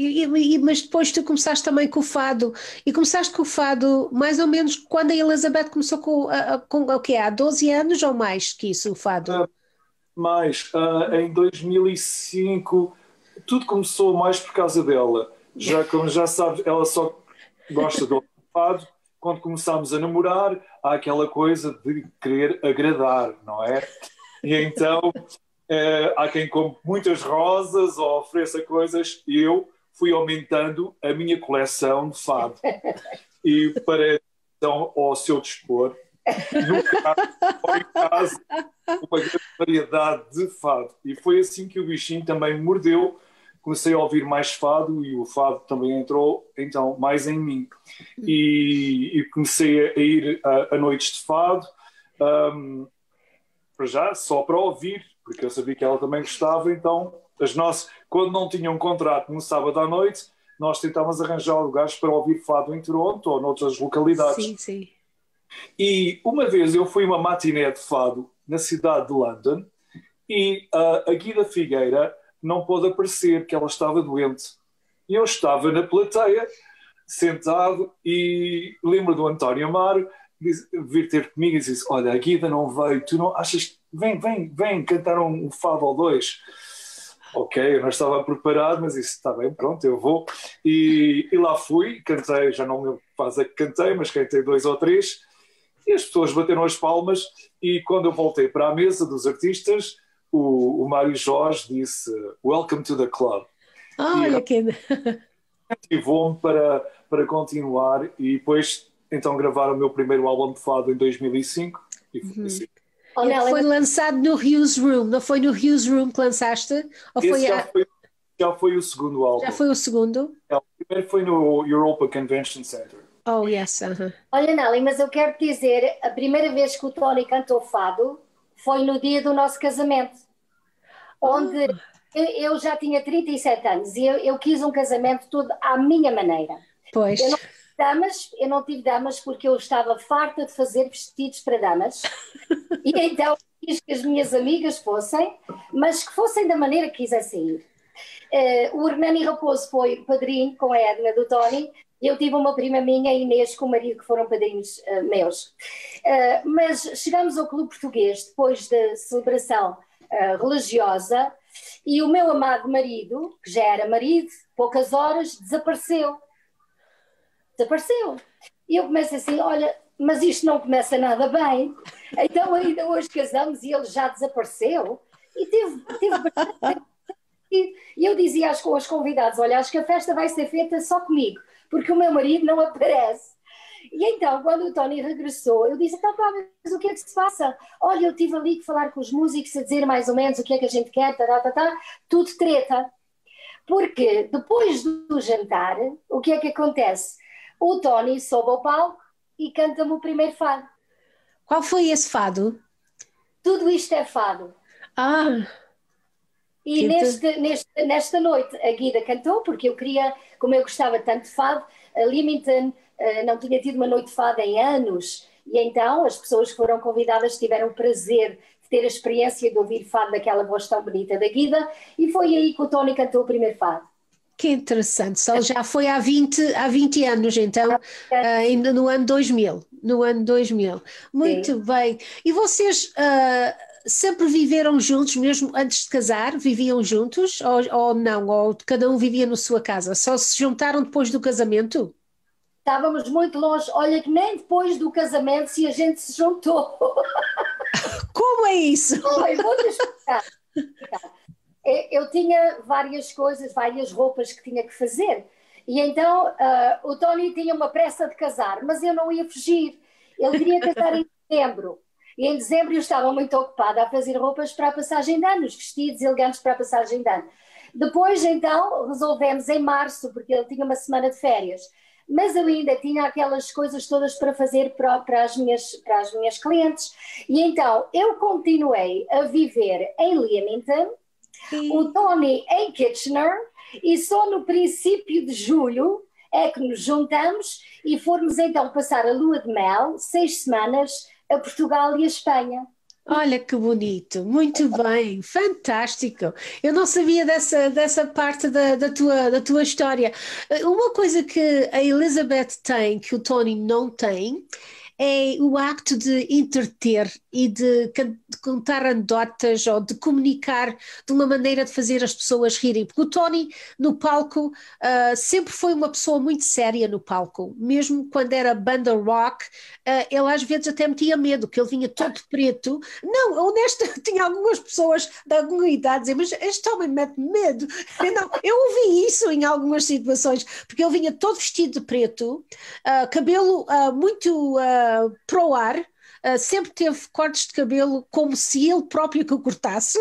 mas depois tu começaste também com o fado, e começaste com o fado mais ou menos quando a Elizabeth começou com o quê? Há 12 anos ou mais que isso, o fado? Em 2005, tudo começou mais por causa dela. Como já sabes, ela só gosta do fado. Quando começámos a namorar, há aquela coisa de querer agradar, não é? E então... há quem compre muitas rosas ou ofereça coisas, e eu fui aumentando a minha coleção de fado. E para então, ao seu dispor, no carro ou em casa, uma grande variedade de fado. E foi assim que o bichinho também me mordeu. Comecei a ouvir mais fado e o fado também entrou então mais em mim. E comecei a ir a noites de fado, para já, só para ouvir, porque eu sabia que ela também gostava, então quando não tinham um contrato no sábado à noite, nós tentávamos arranjar lugares para ouvir fado em Toronto ou noutras localidades. Sim, sim. E uma vez eu fui a uma matiné de fado na cidade de London, e a Guida Figueira não pôde aparecer, que ela estava doente. E eu estava na plateia, sentado, e lembro do António Amaro vir ter comigo e disse: olha, a Guida não veio, tu não achas, vem cantar um fado ou dois. Ok, eu não estava preparado, mas disse: está bem, pronto, eu vou. E lá fui, cantei, já não me faz a que cantei, mas cantei 2 ou 3, e as pessoas bateram as palmas, e quando eu voltei para a mesa dos artistas, o Mário Jorge disse: Welcome to the club. Olha que... Motivou-me para continuar, e depois então gravar o meu primeiro álbum de fado em 2005, e foi assim. Ele foi lançado no Hughes Room, não foi no Hughes Room que lançaste? Ou Esse já foi o segundo álbum. Já foi o segundo? O primeiro foi no Europa Convention Center. Oh, yes. Olha, Nelly, mas eu quero te dizer, a primeira vez que o Tony cantou fado foi no dia do nosso casamento, onde eu já tinha 37 anos e eu quis um casamento tudo à minha maneira. Pois. Eu não tive damas porque eu estava farta de fazer vestidos para damas. E então quis que as minhas amigas fossem, mas que fossem da maneira que quisessem ir. O Hernani Raposo foi padrinho com a Edna do Tony, e eu tive uma prima minha, Inês, com o marido, que foram padrinhos meus. Mas chegamos ao Clube Português depois da celebração religiosa, e o meu amado marido, que já era marido, poucas horas, desapareceu. E eu começo assim: olha, mas isto não começa nada bem. Então ainda hoje casamos e ele já desapareceu. E teve bastante. E eu dizia aos convidados: olha, acho que a festa vai ser feita só comigo, porque o meu marido não aparece. E então, quando o Tony regressou, eu disse: então, pá, mas o que é que se passa? Olha, eu estive ali a falar com os músicos, a dizer mais ou menos o que é que a gente quer, tudo treta. Porque depois do jantar, o que é que acontece? O Tony sobe ao palco e canta-me o primeiro fado. Qual foi esse fado? Tudo isto é fado. E nesta noite a Guida cantou, porque eu queria, como eu gostava tanto de fado, a Leamington não tinha tido uma noite de fado em anos, e então as pessoas que foram convidadas tiveram o prazer de ter a experiência de ouvir fado daquela voz tão bonita da Guida, e foi aí que o Tony cantou o primeiro fado. Que interessante, só já foi há 20 anos, então, ainda no ano 2000. Muito Sim. bem. E vocês sempre viveram juntos, mesmo antes de casar? Viviam juntos ou não? Ou cada um vivia na sua casa? Só se juntaram depois do casamento? Estávamos muito longe, olha que nem depois do casamento se a gente se juntou. Como é isso? Vou-te explicar. Eu tinha várias coisas, várias roupas que tinha que fazer. E então o Tony tinha uma pressa de casar, mas eu não ia fugir. Ele queria casar em dezembro. E em dezembro eu estava muito ocupada a fazer roupas para a passagem de ano, vestidos elegantes para a passagem de ano. Depois, então, resolvemos em março, porque ele tinha uma semana de férias. Mas eu ainda tinha aquelas coisas todas para fazer para as minhas clientes. E então eu continuei a viver em Leamington, o Tony em Kitchener, e só no princípio de julho é que nos juntamos e fomos então passar a lua de mel, 6 semanas, a Portugal e a Espanha. Olha que bonito, muito bem, fantástico. Eu não sabia dessa parte da tua história. Uma coisa que a Elizabeth tem, que o Tony não tem, é o acto de entreter e de contar anedotas ou de comunicar de uma maneira de fazer as pessoas rirem. Porque o Tony, no palco, sempre foi uma pessoa muito séria no palco. Mesmo quando era banda rock, ele às vezes até me tinha medo, que ele vinha todo preto. Não, honesto, tinha algumas pessoas de alguma idade dizer, mas este homem mete-me medo. Eu ouvi isso em algumas situações, porque ele vinha todo vestido de preto, cabelo muito para o ar, sempre teve cortes de cabelo como se ele próprio que o cortasse,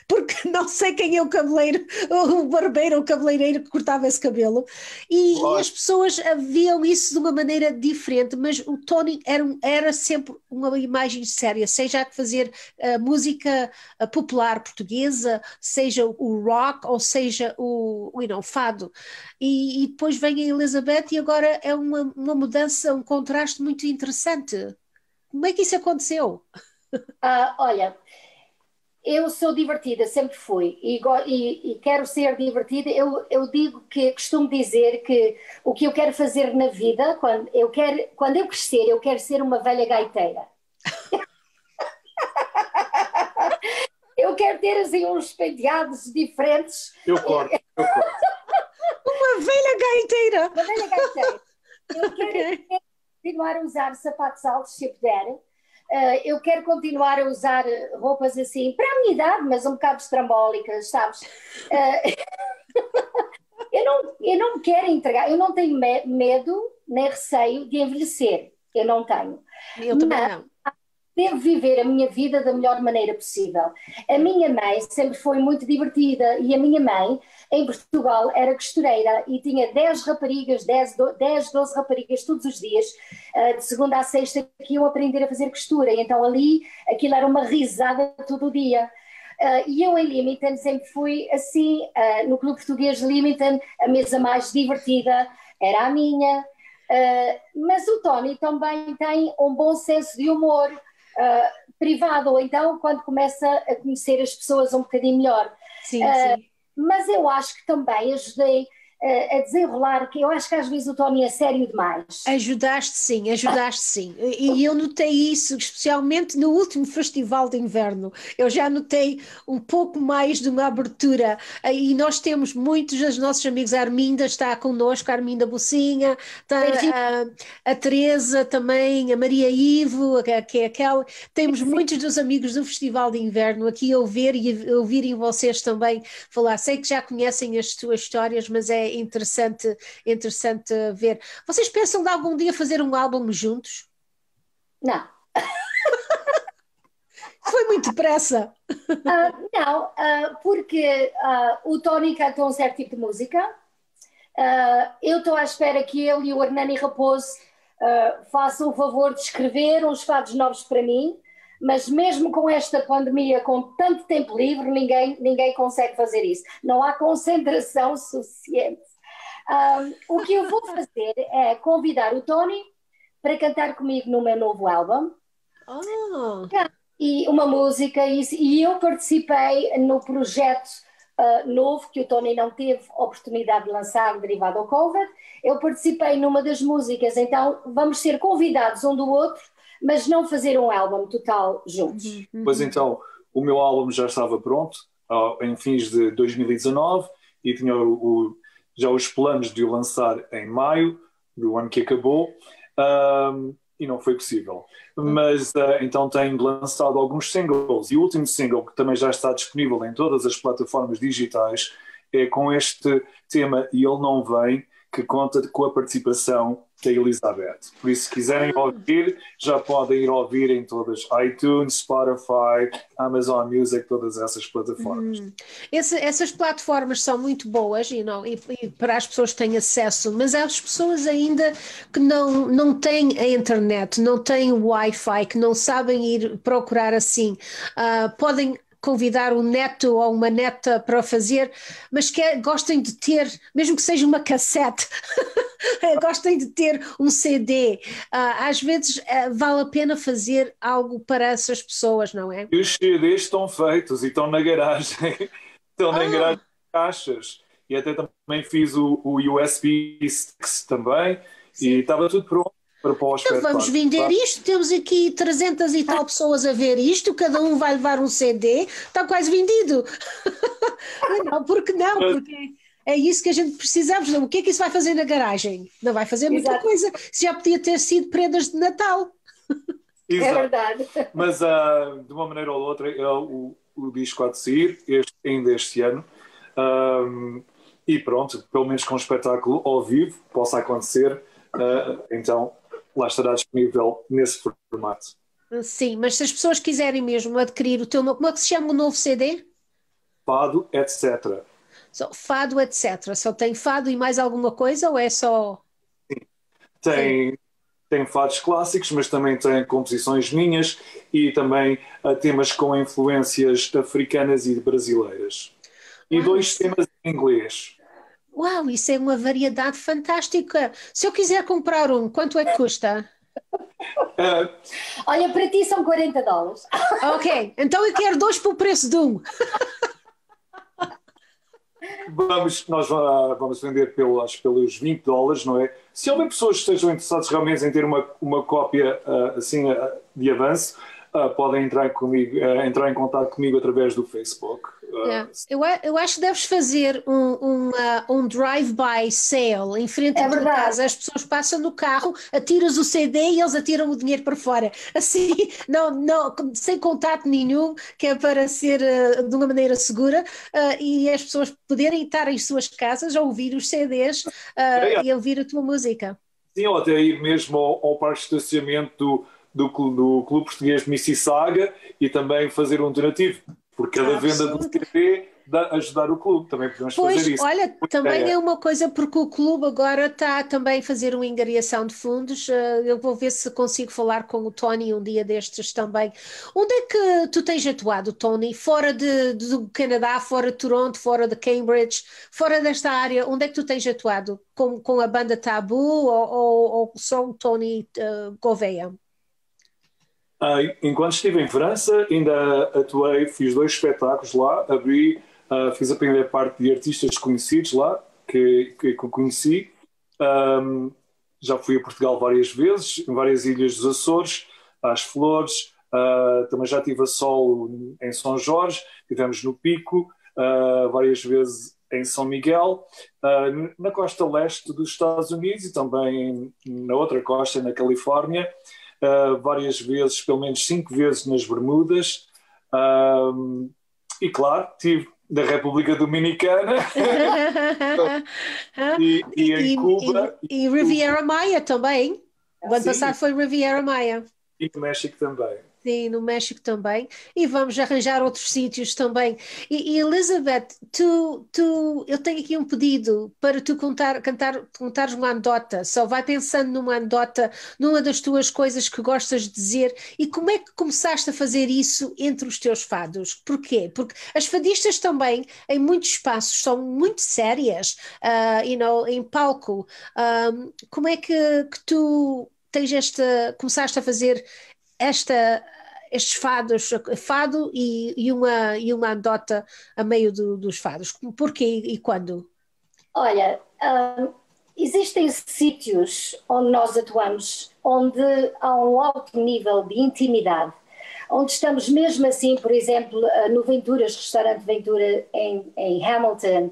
porque não sei quem é o cabeleireiro, o barbeiro ou o cabeleireiro que cortava esse cabelo, e as pessoas viam isso de uma maneira diferente, mas o Tony era sempre uma imagem séria, seja a fazer música popular portuguesa, seja o rock ou seja o fado, e depois vem a Elizabeth e agora é uma mudança, um contraste muito interessante. Como é que isso aconteceu? Olha, eu sou divertida, sempre fui, e quero ser divertida. Eu digo que, costumo dizer que o que eu quero fazer na vida, quando eu crescer, eu quero ser uma velha gaiteira. Eu quero ter assim uns penteados diferentes. Eu corto. Uma velha gaiteira. Uma velha gaiteira. Eu quero continuar a usar sapatos altos, se eu puder. Eu quero continuar a usar roupas assim, para a minha idade, mas um bocado estrambólicas, sabes? Eu não me quero entregar, eu não tenho medo nem receio de envelhecer. Eu não tenho. Eu também não. Devo viver a minha vida da melhor maneira possível. A minha mãe sempre foi muito divertida e a minha mãe, em Portugal, era costureira e tinha 10 raparigas, 12 raparigas todos os dias, de segunda a sexta, que iam aprender a fazer costura. E então ali, aquilo era uma risada todo o dia. E eu em Leamington sempre fui assim, no Clube Português Leamington, a mesa mais divertida era a minha. Mas o Tony também tem um bom senso de humor, privado, ou então quando começa a conhecer as pessoas um bocadinho melhor. Sim, sim. Mas eu acho que também ajudei a desenrolar, que eu acho que às vezes o Tony é sério demais. Ajudaste sim. E eu notei isso, especialmente no último festival de inverno. Eu já notei um pouco mais de uma abertura. E nós temos muitos dos nossos amigos. A Arminda está connosco, a Arminda Bocinha, a Teresa também, a Maria Ivo, que é aquela. Temos muitos dos amigos do festival de inverno aqui a ouvir e a ouvirem vocês também falar. Sei que já conhecem as tuas histórias, mas é interessante ver. Vocês pensam de algum dia fazer um álbum juntos? Não. Foi muito depressa. Não, porque o Tony canta um certo tipo de música. Eu estou à espera que ele e o Hernani Raposo façam o favor de escrever uns fados novos para mim, mas mesmo com esta pandemia, com tanto tempo livre, ninguém consegue fazer isso. Não há concentração suficiente. O que eu vou fazer é convidar o Tony para cantar comigo no meu novo álbum. Oh. E uma música, e eu participei no projeto novo que o Tony não teve oportunidade de lançar derivado ao Covid. Eu participei numa das músicas, então vamos ser convidados um do outro, mas não fazer um álbum total juntos. Pois então, o meu álbum já estava pronto em fins de 2019 e tinha já os planos de o lançar em maio do ano que acabou, e não foi possível. Mas então tenho lançado alguns singles, e o último single, que também já está disponível em todas as plataformas digitais, é com este tema E Ele Não Vem, que conta com a participação da Elizabeth. Por isso, se quiserem ouvir, já podem ir ouvir em todas iTunes, Spotify, Amazon Music, todas essas plataformas. Essas plataformas são muito boas e para as pessoas que têm acesso, mas há as pessoas ainda que não têm a internet, não têm o Wi-Fi, que não sabem ir procurar assim. Podem convidar um neto ou uma neta para fazer, mas gostem de ter, mesmo que seja uma cassete, gostem de ter um CD. Às vezes vale a pena fazer algo para essas pessoas, não é? E os CDs estão feitos e estão na garagem, estão na garagem de caixas. E até também fiz o USB sticks também. Sim. E estava tudo pronto. Então vamos vender isto, temos aqui 300 e tal pessoas a ver isto, cada um vai levar um CD, está quase vendido. Não, porque não? Porque é isso que a gente precisamos. O que é que isso vai fazer na garagem? Não vai fazer muita coisa, se já podia ter sido prendas de Natal. Exato. É verdade. Mas de uma maneira ou outra, o disco há de sair ainda este ano. E pronto, pelo menos com um espetáculo ao vivo, possa acontecer, então lá estará disponível nesse formato. Sim, mas se as pessoas quiserem mesmo adquirir o teu novo, como é que se chama o novo CD? Fado, etc. Fado, etc. Só tem fado e mais alguma coisa ou é só... Sim. Tem fados clássicos, mas também tem composições minhas e também temas com influências africanas e brasileiras. E 2 temas em inglês. Uau, isso é uma variedade fantástica. Se eu quiser comprar quanto é que custa? Olha, para ti são $40. Ok, então eu quero 2 pelo preço de um. Nós vamos vender acho, pelos $20, não é? Se houver pessoas que estejam interessadas realmente em ter uma cópia assim de avanço, podem entrar em contato comigo através do Facebook. Yeah. Eu acho que deves fazer um drive-by sale em frente à tua casa. As pessoas passam no carro, atiras o CD e eles atiram o dinheiro para fora. Assim, não, sem contato nenhum, que é para ser de uma maneira segura e as pessoas poderem estar em suas casas a ouvir os CDs e a ouvir a tua música. Sim, ou até ir mesmo ao parque de estacionamento do Clube Português de Mississauga e também fazer um donativo. Por cada venda do CD, ajudar o clube, também podemos fazer isso. Olha, também é uma coisa, porque o clube agora está também a fazer uma angariação de fundos. Eu vou ver se consigo falar com o Tony um dia destes também. Onde é que tu tens atuado, Tony? Fora do Canadá, fora de Toronto, fora de Cambridge, fora desta área, onde é que tu tens atuado? Com a banda Tabu ou só o Tony Gouveia? Enquanto estive em França, ainda atuei, fiz 2 espetáculos lá, fiz a primeira parte de artistas desconhecidos lá, que conheci. Já fui a Portugal várias vezes, em várias ilhas dos Açores, às Flores, também já estive a solo em São Jorge, estivemos no Pico, várias vezes em São Miguel, na costa leste dos Estados Unidos e também na outra costa, na Califórnia. Várias vezes, pelo menos 5 vezes nas Bermudas, e claro, estive na República Dominicana e em Cuba. E Riviera Maya também. O ano passado foi Riviera Maya. E no México também. Sim, no México também, e vamos arranjar outros sítios também. E Elizabeth, eu tenho aqui um pedido para tu contares uma anedota. Só vai pensando numa anedota, numa das tuas coisas que gostas de dizer, e como é que começaste a fazer isso entre os teus fados? Porquê? Porque as fadistas também, em muitos espaços, são muito sérias, em palco. Como é que tu começaste a fazer estes fados, fado e uma anedota a meio dos fados? Porquê e quando? Olha, existem sítios onde nós atuamos, onde há um alto nível de intimidade, onde estamos mesmo assim, por exemplo, no Venturas, restaurante Ventura em Hamilton,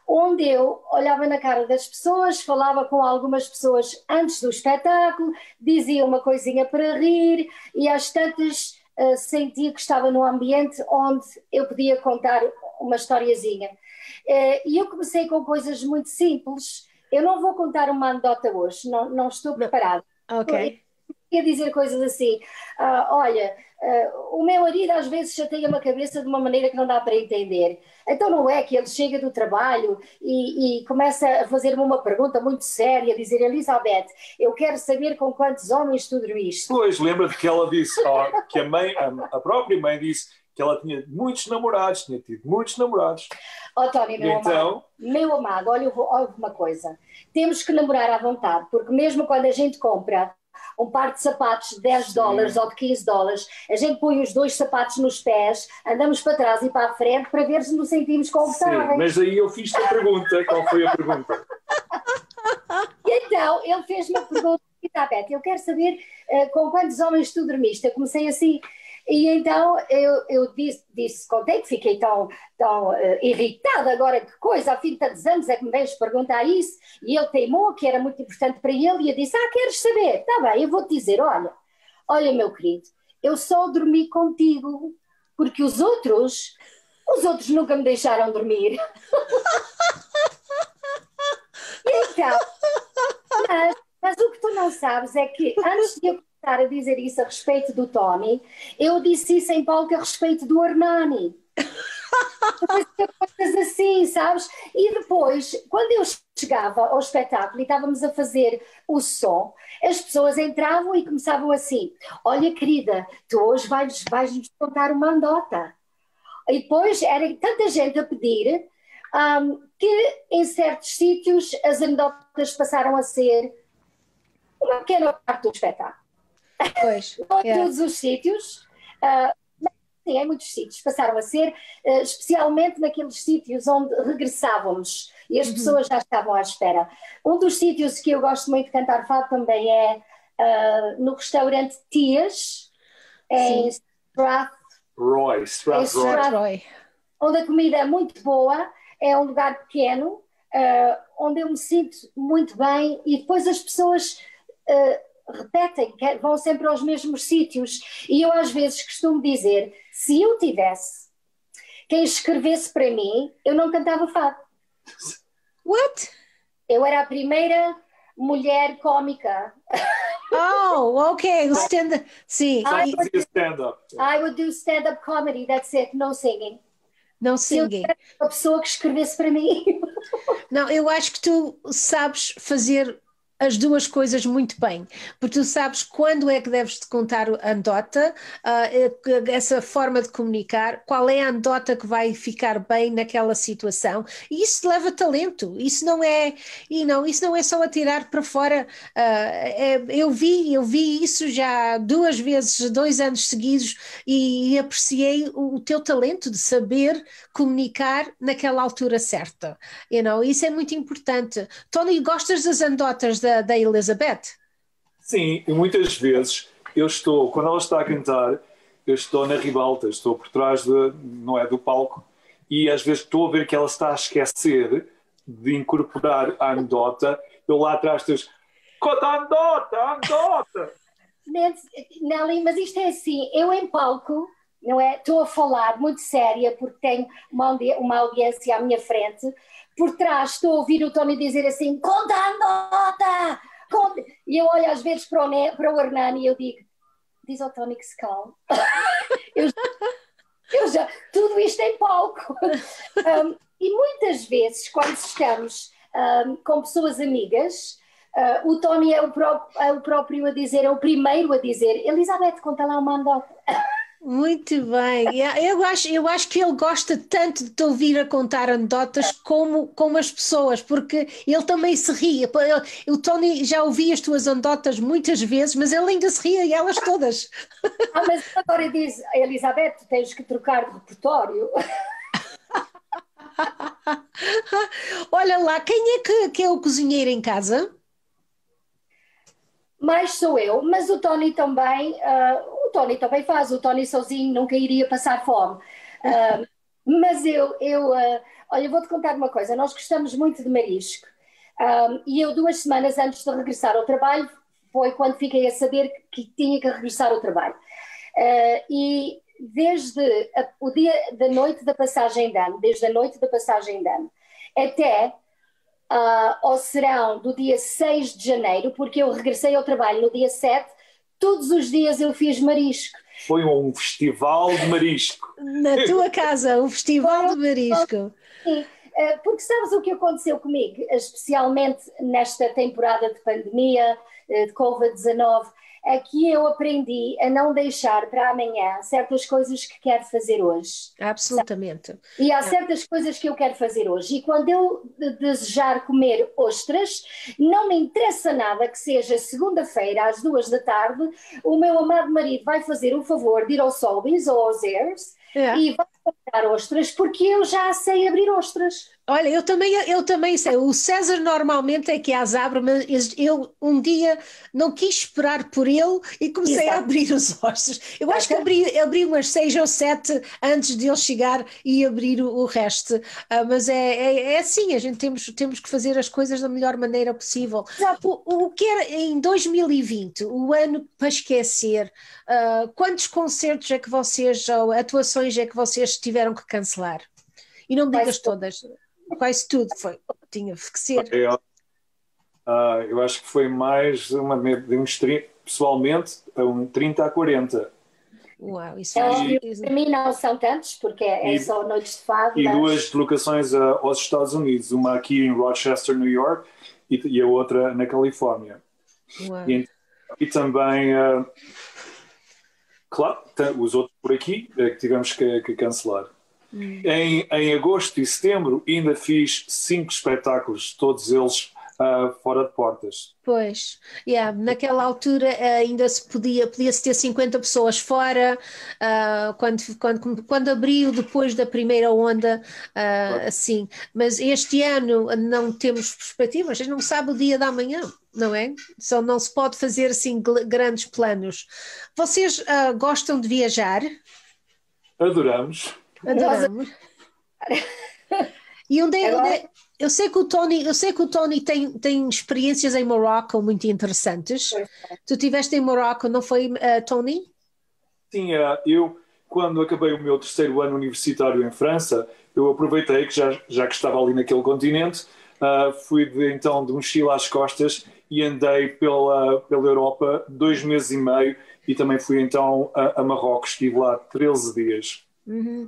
onde eu olhava na cara das pessoas, falava com algumas pessoas antes do espetáculo, dizia uma coisinha para rir e às tantas sentia que estava num ambiente onde eu podia contar uma historiazinha. E eu comecei com coisas muito simples. Eu não vou contar uma anedota hoje, não estou preparada. Ok. Quer dizer coisas assim, olha, o meu marido às vezes chateia-me a cabeça de uma maneira que não dá para entender. Então não é que ele chega do trabalho e começa a fazer-me uma pergunta muito séria, dizer: Elizabeth, eu quero saber com quantos homens tu dormiste. Pois, lembra-te que ela disse, que a própria mãe disse que ela tinha muitos namorados, tinha tido muitos namorados. Tony, meu amado, olha uma coisa, temos que namorar à vontade, porque mesmo quando a gente compra um par de sapatos de $10 ou de $15, a gente põe os 2 sapatos nos pés, andamos para trás e para a frente para ver se nos sentimos confortáveis. Sim, mas aí eu fiz-te a pergunta. Qual foi a pergunta? E então, ele fez-me a pergunta: Elizabeth, eu quero saber com quantos homens tu dormiste. Eu comecei assim, e então eu contei que fiquei tão irritada agora, que coisa, ao fim de tantos anos é que me vens perguntar isso, e ele teimou que era muito importante para ele, e eu disse: queres saber? Está bem, eu vou-te dizer, olha meu querido, eu só dormi contigo, porque os outros nunca me deixaram dormir. E então, mas o que tu não sabes é que antes de eu começar a dizer isso a respeito do Tony, eu disse isso em palco a respeito do Hernani. Coisas assim, sabes? E depois, quando eu chegava ao espetáculo e estávamos a fazer o som, as pessoas entravam e começavam assim: olha querida, tu hoje vais-nos contar uma anedota. E depois era tanta gente a pedir que em certos sítios as anedotas passaram a ser uma pequena parte do espetáculo. Pois. Não em todos os sítios, sim, em muitos sítios passaram a ser, especialmente naqueles sítios onde regressávamos e as pessoas já estavam à espera. Um dos sítios que eu gosto muito de cantar fado também é no restaurante Tias, em Strathroy, onde a comida é muito boa, é um lugar pequeno, onde eu me sinto muito bem e depois as pessoas repetem, vão sempre aos mesmos sítios e eu às vezes costumo dizer, se eu tivesse quem escrevesse para mim, eu não cantava fado. What? Eu era a primeira mulher cómica. Oh, ok, o stand-up, sim. I would do stand-up comedy, that's it, no singing. Não singing. Uma pessoa que escrevesse para mim. Não, eu acho que tu sabes fazer as duas coisas muito bem, porque tu sabes quando é que deves de contar a anedota, essa forma de comunicar, qual é a anedota que vai ficar bem naquela situação, e isso leva talento, isso não é só atirar para fora. Eu vi isso já 2 vezes, 2 anos seguidos, e apreciei o teu talento de saber comunicar naquela altura certa, isso é muito importante. Tony, gostas das anedotas da Elizabeth? Sim, e muitas vezes quando ela está a cantar, eu estou na ribalta, estou por trás não é, do palco, e às vezes estou a ver que ela está a esquecer de incorporar a anedota, eu lá atrás estou, conta a anedota! Nelly, mas isto é assim, eu em palco, não é? Estou a falar muito séria porque tenho uma audiência à minha frente. Por trás estou a ouvir o Tony dizer assim, conta a anedota! E eu olho às vezes para o Hernani e eu digo, diz ao Tony que se calme. eu já, tudo isto em palco. E muitas vezes, quando estamos com pessoas amigas, o Tony é o próprio a dizer, é o primeiro a dizer, Elizabeth, conta lá uma anedota. Muito bem, eu acho que ele gosta tanto de te ouvir a contar anedotas como as pessoas, porque ele também se ria. O Tony já ouvia as tuas anedotas muitas vezes, mas ele ainda se ria e elas todas. Mas agora diz, Elizabeth, tens que trocar de repertório. Olha lá, quem é que é o cozinheiro em casa? Mais sou eu, mas o Tony também faz, o Tony sozinho nunca iria passar fome. Mas olha, vou-te contar uma coisa, nós gostamos muito de marisco. E eu 2 semanas antes de regressar ao trabalho, foi quando fiquei a saber que tinha que regressar ao trabalho. E desde o dia da noite da passagem de ano, até ao serão do dia 6 de janeiro, porque eu regressei ao trabalho no dia 7, todos os dias eu fiz marisco. Foi um festival de marisco. Na tua casa, um festival de marisco. Sim, porque sabes o que aconteceu comigo, especialmente nesta temporada de pandemia, de Covid-19, é que eu aprendi a não deixar para amanhã certas coisas que quero fazer hoje. Absolutamente. Sabe? E há certas coisas que eu quero fazer hoje. E quando eu desejar comer ostras, não me interessa nada que seja segunda-feira às 2 da tarde, o meu amado marido vai fazer o favor de ir ao Sobeys ou ao Zehrs e vai comprar ostras, porque eu já sei abrir ostras. Olha, eu também sei, o César normalmente é que as abre, mas eu um dia não quis esperar por ele e comecei a abrir os ostras. Eu acho que abri umas 6 ou 7 antes de ele chegar e abrir o resto, mas é assim, a gente temos que fazer as coisas da melhor maneira possível. O que era em 2020, o ano para esquecer, quantos concertos é que vocês, ou atuações é que vocês tiveram que cancelar? E não me digas todas. Quase tudo tinha que ser. Eu acho que foi mais de uns 30, pessoalmente, 30 a 40. Uau, isso para mim não são tantos, porque é só noites de fado. E 2 deslocações aos Estados Unidos, uma aqui em Rochester, New York, e a outra na Califórnia. Uau. E também, claro, os outros por aqui que tivemos que cancelar. Em agosto e setembro ainda fiz 5 espetáculos, todos eles fora de portas. Pois, naquela altura ainda podia-se ter 50 pessoas fora, quando abriu depois da primeira onda, assim. Mas este ano não temos perspectivas, a gente não sabe o dia da manhã, não é? Só não se pode fazer assim grandes planos. Vocês gostam de viajar? Adoramos. Adoramos. E eu sei que o Tony tem experiências em Marrocos muito interessantes. Tu estiveste em Marrocos, não foi, Tony? Sim, eu, quando acabei o meu terceiro ano universitário em França, eu aproveitei que já que estava ali naquele continente, fui então de mochila às costas e andei pela Europa 2 meses e meio e também fui então a Marrocos, estive lá 13 dias. Uhum.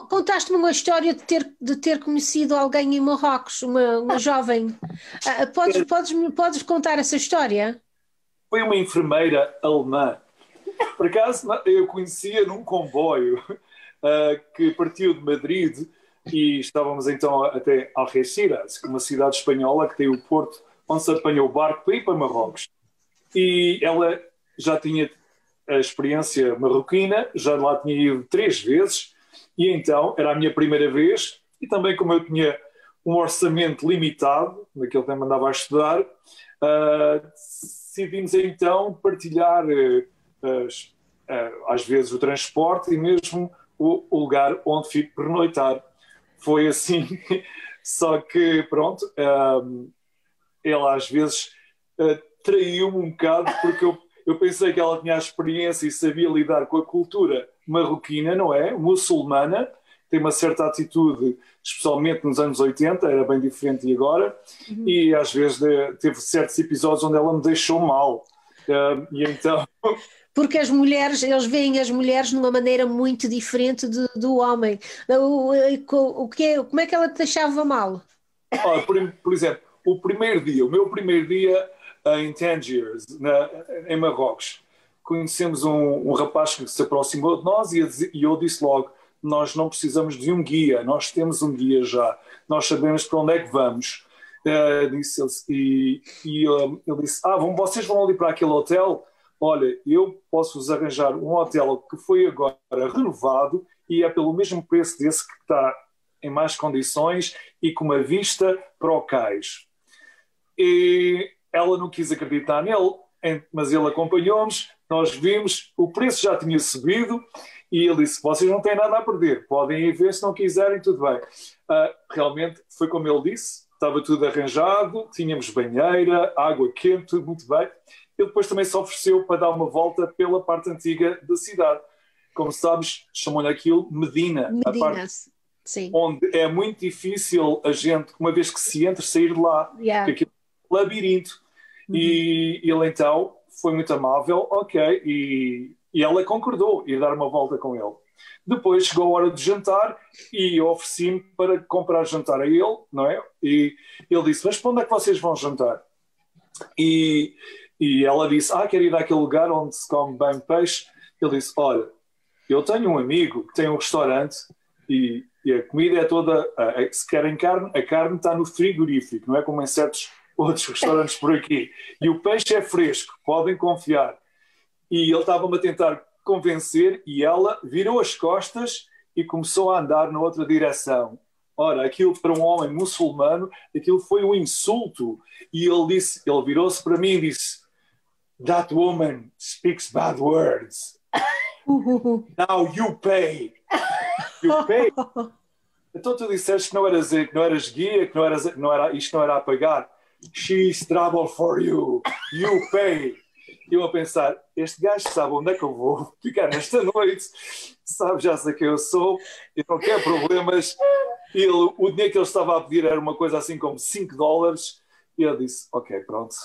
Contaste-me uma história de ter conhecido alguém em Marrocos, uma jovem. Podes contar essa história? Foi uma enfermeira alemã. Por acaso eu conhecia num comboio que partiu de Madrid e estávamos então até Algeciras, uma cidade espanhola que tem o porto onde se apanha o barco para ir para Marrocos. E ela já tinha a experiência marroquina, já lá tinha ido 3 vezes e então era a minha primeira vez e também como eu tinha um orçamento limitado, naquele tempo andava a estudar, decidimos então partilhar às vezes o transporte e mesmo o lugar onde fico pernoitar. Foi assim, só que pronto, ela às vezes traiu-me um bocado porque eu pensei que ela tinha a experiência e sabia lidar com a cultura marroquina, não é? Muçulmana, tem uma certa atitude, especialmente nos anos 80, era bem diferente de agora, e às vezes teve certos episódios onde ela me deixou mal. E então... Porque eles veem as mulheres de uma maneira muito diferente do homem. Como é que ela te deixava mal? Por exemplo, o meu primeiro dia em Tangiers, em Marrocos, conhecemos um rapaz que se aproximou de nós e eu disse logo, nós não precisamos de um guia, nós temos um guia já, nós sabemos para onde é que vamos. Ele disse, vocês vão ali para aquele hotel? Olha, eu posso-vos arranjar um hotel que foi agora renovado e é pelo mesmo preço desse que está em mais condições e com uma vista para o cais. E ela não quis acreditar nele, mas ele acompanhou-nos, nós vimos, o preço já tinha subido e ele disse, vocês não têm nada a perder, podem ir ver se não quiserem, tudo bem. Realmente foi como ele disse, estava tudo arranjado, tínhamos banheira, água quente, tudo muito bem. Ele depois também se ofereceu para dar uma volta pela parte antiga da cidade. Como sabes, chamou-lhe aquilo Medina. A parte sim. Onde é muito difícil a gente, uma vez que se entra, sair de lá. Yeah. Porque aquilo é um labirinto. E ele então foi muito amável, ok, e ela concordou ir dar uma volta com ele. Depois chegou a hora de jantar e eu ofereci-me para comprar jantar a ele, não é? E ele disse, mas para onde é que vocês vão jantar? E ela disse, quero ir àquele lugar onde se come bem peixe. Ele disse, olha, eu tenho um amigo que tem um restaurante e a comida é toda, se querem carne, a carne está no frigorífico, não é como em certos outros restaurantes por aqui. E o peixe é fresco, podem confiar. E ele estava-me a tentar convencer e ela virou as costas e começou a andar na outra direção. Ora, aquilo para um homem muçulmano, aquilo foi um insulto. E ele virou-se para mim e disse, that woman speaks bad words. Now you pay. You pay. Então tu disseste que não eras guia, isto não era a pagar. She's trouble for you. You pay. E eu a pensar, este gajo sabe onde é que eu vou ficar esta noite, sabe, já sei quem eu sou, e não quer problemas. O dinheiro que ele estava a pedir era uma coisa assim como $5, e eu disse, ok, pronto.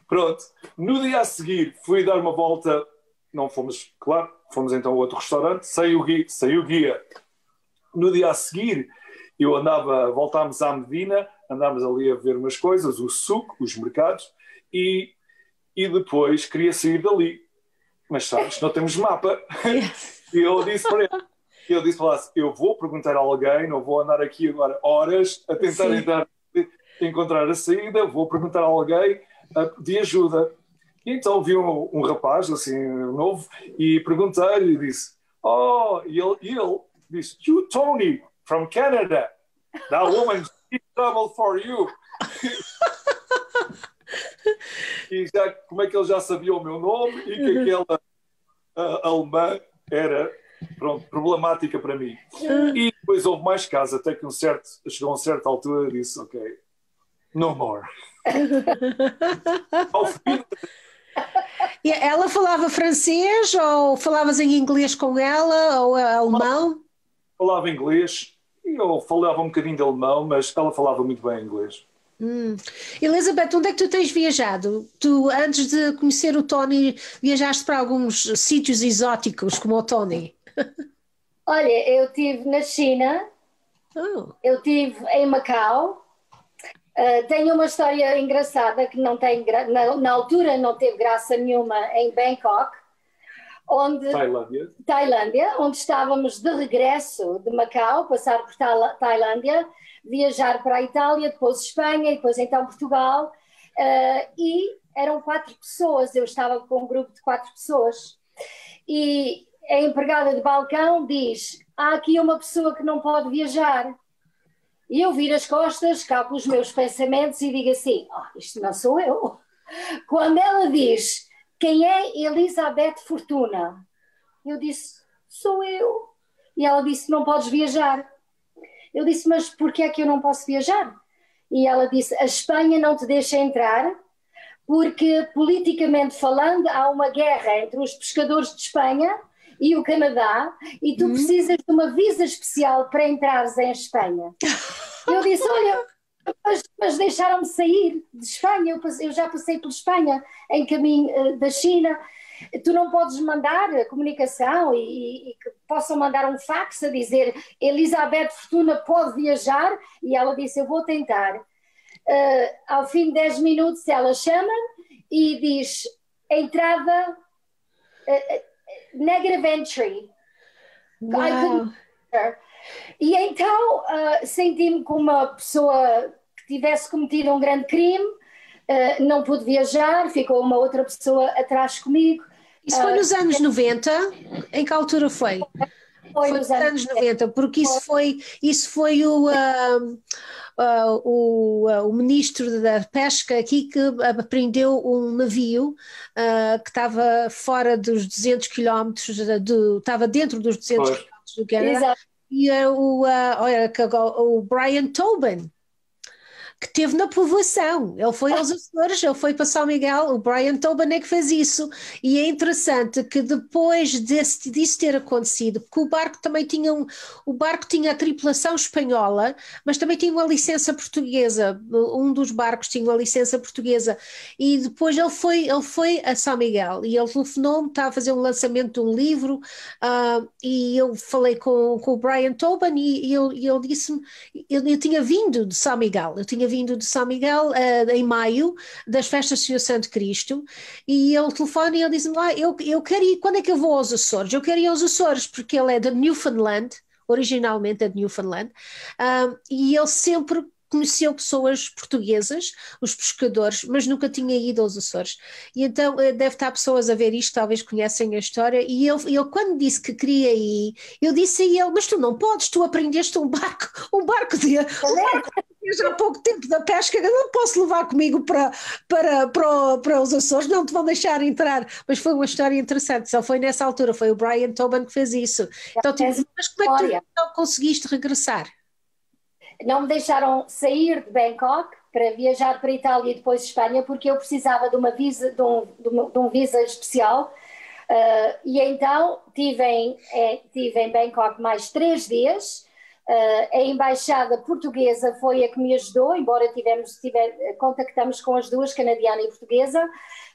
Pronto. No dia a seguir fui dar uma volta, não fomos, claro, fomos então a outro restaurante, saiu o guia. No dia a seguir voltámos à Medina, andámos ali a ver umas coisas, o suco, os mercados, e depois queria sair dali. Mas sabes, não temos mapa. E eu disse para ele, eu vou perguntar a alguém, não vou andar aqui agora horas a tentar entrar. encontrar a saída, vou perguntar a alguém de ajuda. E então vi um rapaz, assim, novo, e perguntei-lhe e disse, oh, e ele disse, you Tony, from Canada, that woman's in trouble for you. E já, como é que ele já sabia o meu nome e que aquela alemã era, pronto, problemática para mim. E depois houve mais casos, até que chegou a uma certa altura e disse, ok, no more. Ao fim, E ela falava francês ou falavas em inglês com ela ou alemão? falava inglês e eu falava um bocadinho de alemão, mas ela falava muito bem inglês. Elizabeth, onde é que tu tens viajado? Tu, antes de conhecer o Tony, viajaste para alguns sítios exóticos como o Tony? Olha, eu estive na China, Oh. eu estive em Macau. Tenho uma história engraçada que não tem na altura não teve graça nenhuma em Bangkok, Tailândia, onde estávamos de regresso de Macau, passar por Tailândia, viajar para a Itália, depois Espanha e depois então Portugal, e eram 4 pessoas, eu estava com um grupo de 4 pessoas e a empregada de balcão diz, há aqui uma pessoa que não pode viajar. E eu viro as costas, calculo os meus pensamentos e digo assim, isto não sou eu. Quando ela diz, quem é Elizabeth Fortuna? Eu disse, sou eu. E ela disse, não podes viajar. Eu disse, mas porquê é que eu não posso viajar? E ela disse, a Espanha não te deixa entrar porque, politicamente falando, há uma guerra entre os pescadores de Espanha e o Canadá e tu precisas de uma visa especial para entrares em Espanha. Eu disse, olha, mas deixaram-me sair de Espanha, eu já passei por Espanha em caminho da China, tu não podes mandar a comunicação e que possam mandar um fax a dizer Elizabeth Fortuna pode viajar, e ela disse, eu vou tentar. Ao fim de 10 minutos ela chama e diz, entrada negative entry. Wow. E então senti-me como uma pessoa que tivesse cometido um grande crime, não pude viajar, ficou uma outra pessoa atrás comigo. Isso foi nos anos 90? Em que altura foi? Foi nos anos 90, porque isso foi o ministro da Pesca aqui que apreendeu um navio que estava fora dos 200 quilómetros, estava dentro dos 200 quilómetros do Canadá. Exato. E o Brian Tobin, que esteve na povoação, ele foi aos Açores, ele foi para São Miguel, o Brian Tobin é que fez isso, e é interessante que depois disso ter acontecido, porque o barco também tinha o barco tinha a tripulação espanhola, mas também tinha uma licença portuguesa, um dos barcos tinha uma licença portuguesa, e depois ele foi a São Miguel, e ele telefonou-me, estava a fazer um lançamento de um livro, e eu falei com o Brian Tobin, e ele disse-me, eu tinha vindo de São Miguel, em maio, das festas do Senhor Santo Cristo, e ele telefona e ele diz-me lá, eu quero ir, quando é que eu vou aos Açores? Eu quero ir aos Açores, porque ele é de Newfoundland, originalmente é de Newfoundland, e ele sempre conheceu pessoas portuguesas, os pescadores, mas nunca tinha ido aos Açores. E então deve estar pessoas a ver isto, talvez conhecem a história, e ele quando disse que queria ir, eu disse a ele, mas tu não podes, tu aprendeste um barco há pouco tempo da pesca, eu não posso levar comigo para os Açores, não te vão deixar entrar. Mas foi uma história interessante, só foi nessa altura, foi o Brian Tobin que fez isso. Então, mas como é que tu não conseguiste regressar? Não me deixaram sair de Bangkok para viajar para a Itália e depois Espanha, porque eu precisava de uma visa, de um visa especial, e então tive em Bangkok mais 3 dias. A embaixada portuguesa foi a que me ajudou, embora contactamos com as duas, canadiana e portuguesa,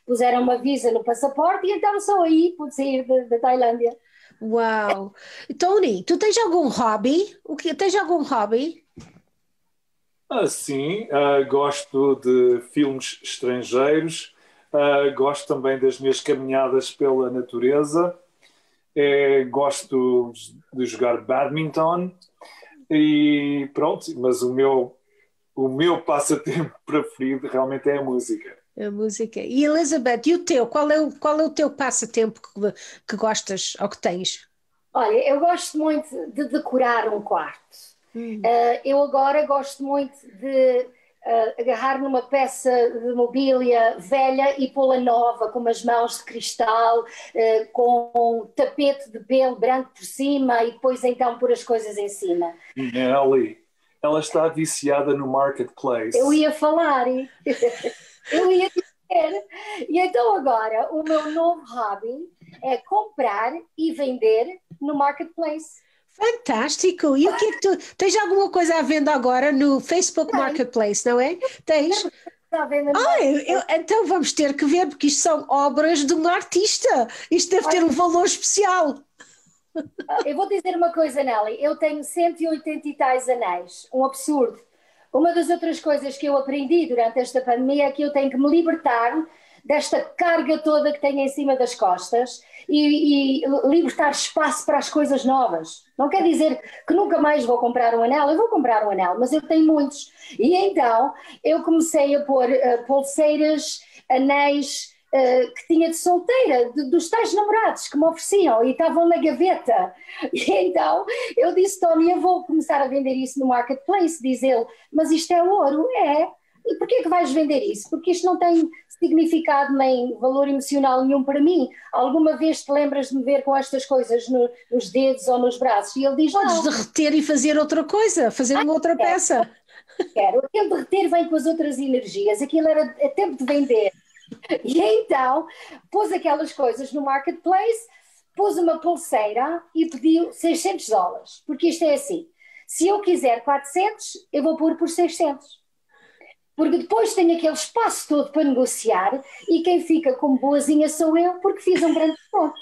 puseram uma visa no passaporte e então só aí pude sair da Tailândia. Uau! Tony, tu tens algum hobby? Tens algum hobby? Sim, gosto de filmes estrangeiros, gosto também das minhas caminhadas pela natureza, gosto de jogar badminton e pronto, mas o meu o meu passatempo preferido realmente é a música. A música. E Elizabeth, e o teu? Qual é o teu passatempo que gostas ou que tens? Olha, eu gosto muito de decorar um quarto. Eu agora gosto muito de agarrar numa peça de mobília velha e pô-la nova, com umas mãos de cristal, com um tapete de pelo branco por cima e depois então pôr as coisas em cima. Nelly, ela está viciada no marketplace. Eu ia falar, eu ia dizer. E então agora o meu novo hobby é comprar e vender no marketplace. Fantástico! E o que é que tens alguma coisa à venda agora no Facebook Marketplace, não é? Tens? Está à venda no Então vamos ter que ver, porque isto são obras de um artista. Isto deve ter um valor especial. Eu vou dizer uma coisa, Nelly. Eu tenho 180 e tais anéis. Um absurdo. Uma das outras coisas que eu aprendi durante esta pandemia é que eu tenho que me libertar desta carga toda que tenho em cima das costas e libertar espaço para as coisas novas. Não quer dizer que nunca mais vou comprar um anel, eu vou comprar um anel, mas eu tenho muitos. E então eu comecei a pôr pulseiras, anéis que tinha de solteira, dos tais namorados que me ofereciam e estavam na gaveta. E então eu disse, Tony, eu vou começar a vender isso no marketplace, diz ele, mas isto é ouro? É. E porquê que vais vender isso? Porque isto não tem significado nem valor emocional nenhum para mim. Alguma vez te lembras de me ver com estas coisas nos dedos ou nos braços? E ele diz, Podes não. derreter e fazer outra coisa, fazer uma outra peça. Quero. Aquele derreter vem com as outras energias, aquilo era tempo de vender. E então pôs aquelas coisas no marketplace, pôs uma pulseira e pediu $600, porque isto é assim, se eu quiser 400, eu vou pôr por 600. Porque depois tenho aquele espaço todo para negociar e quem fica como boazinha sou eu, porque fiz um grande ponto.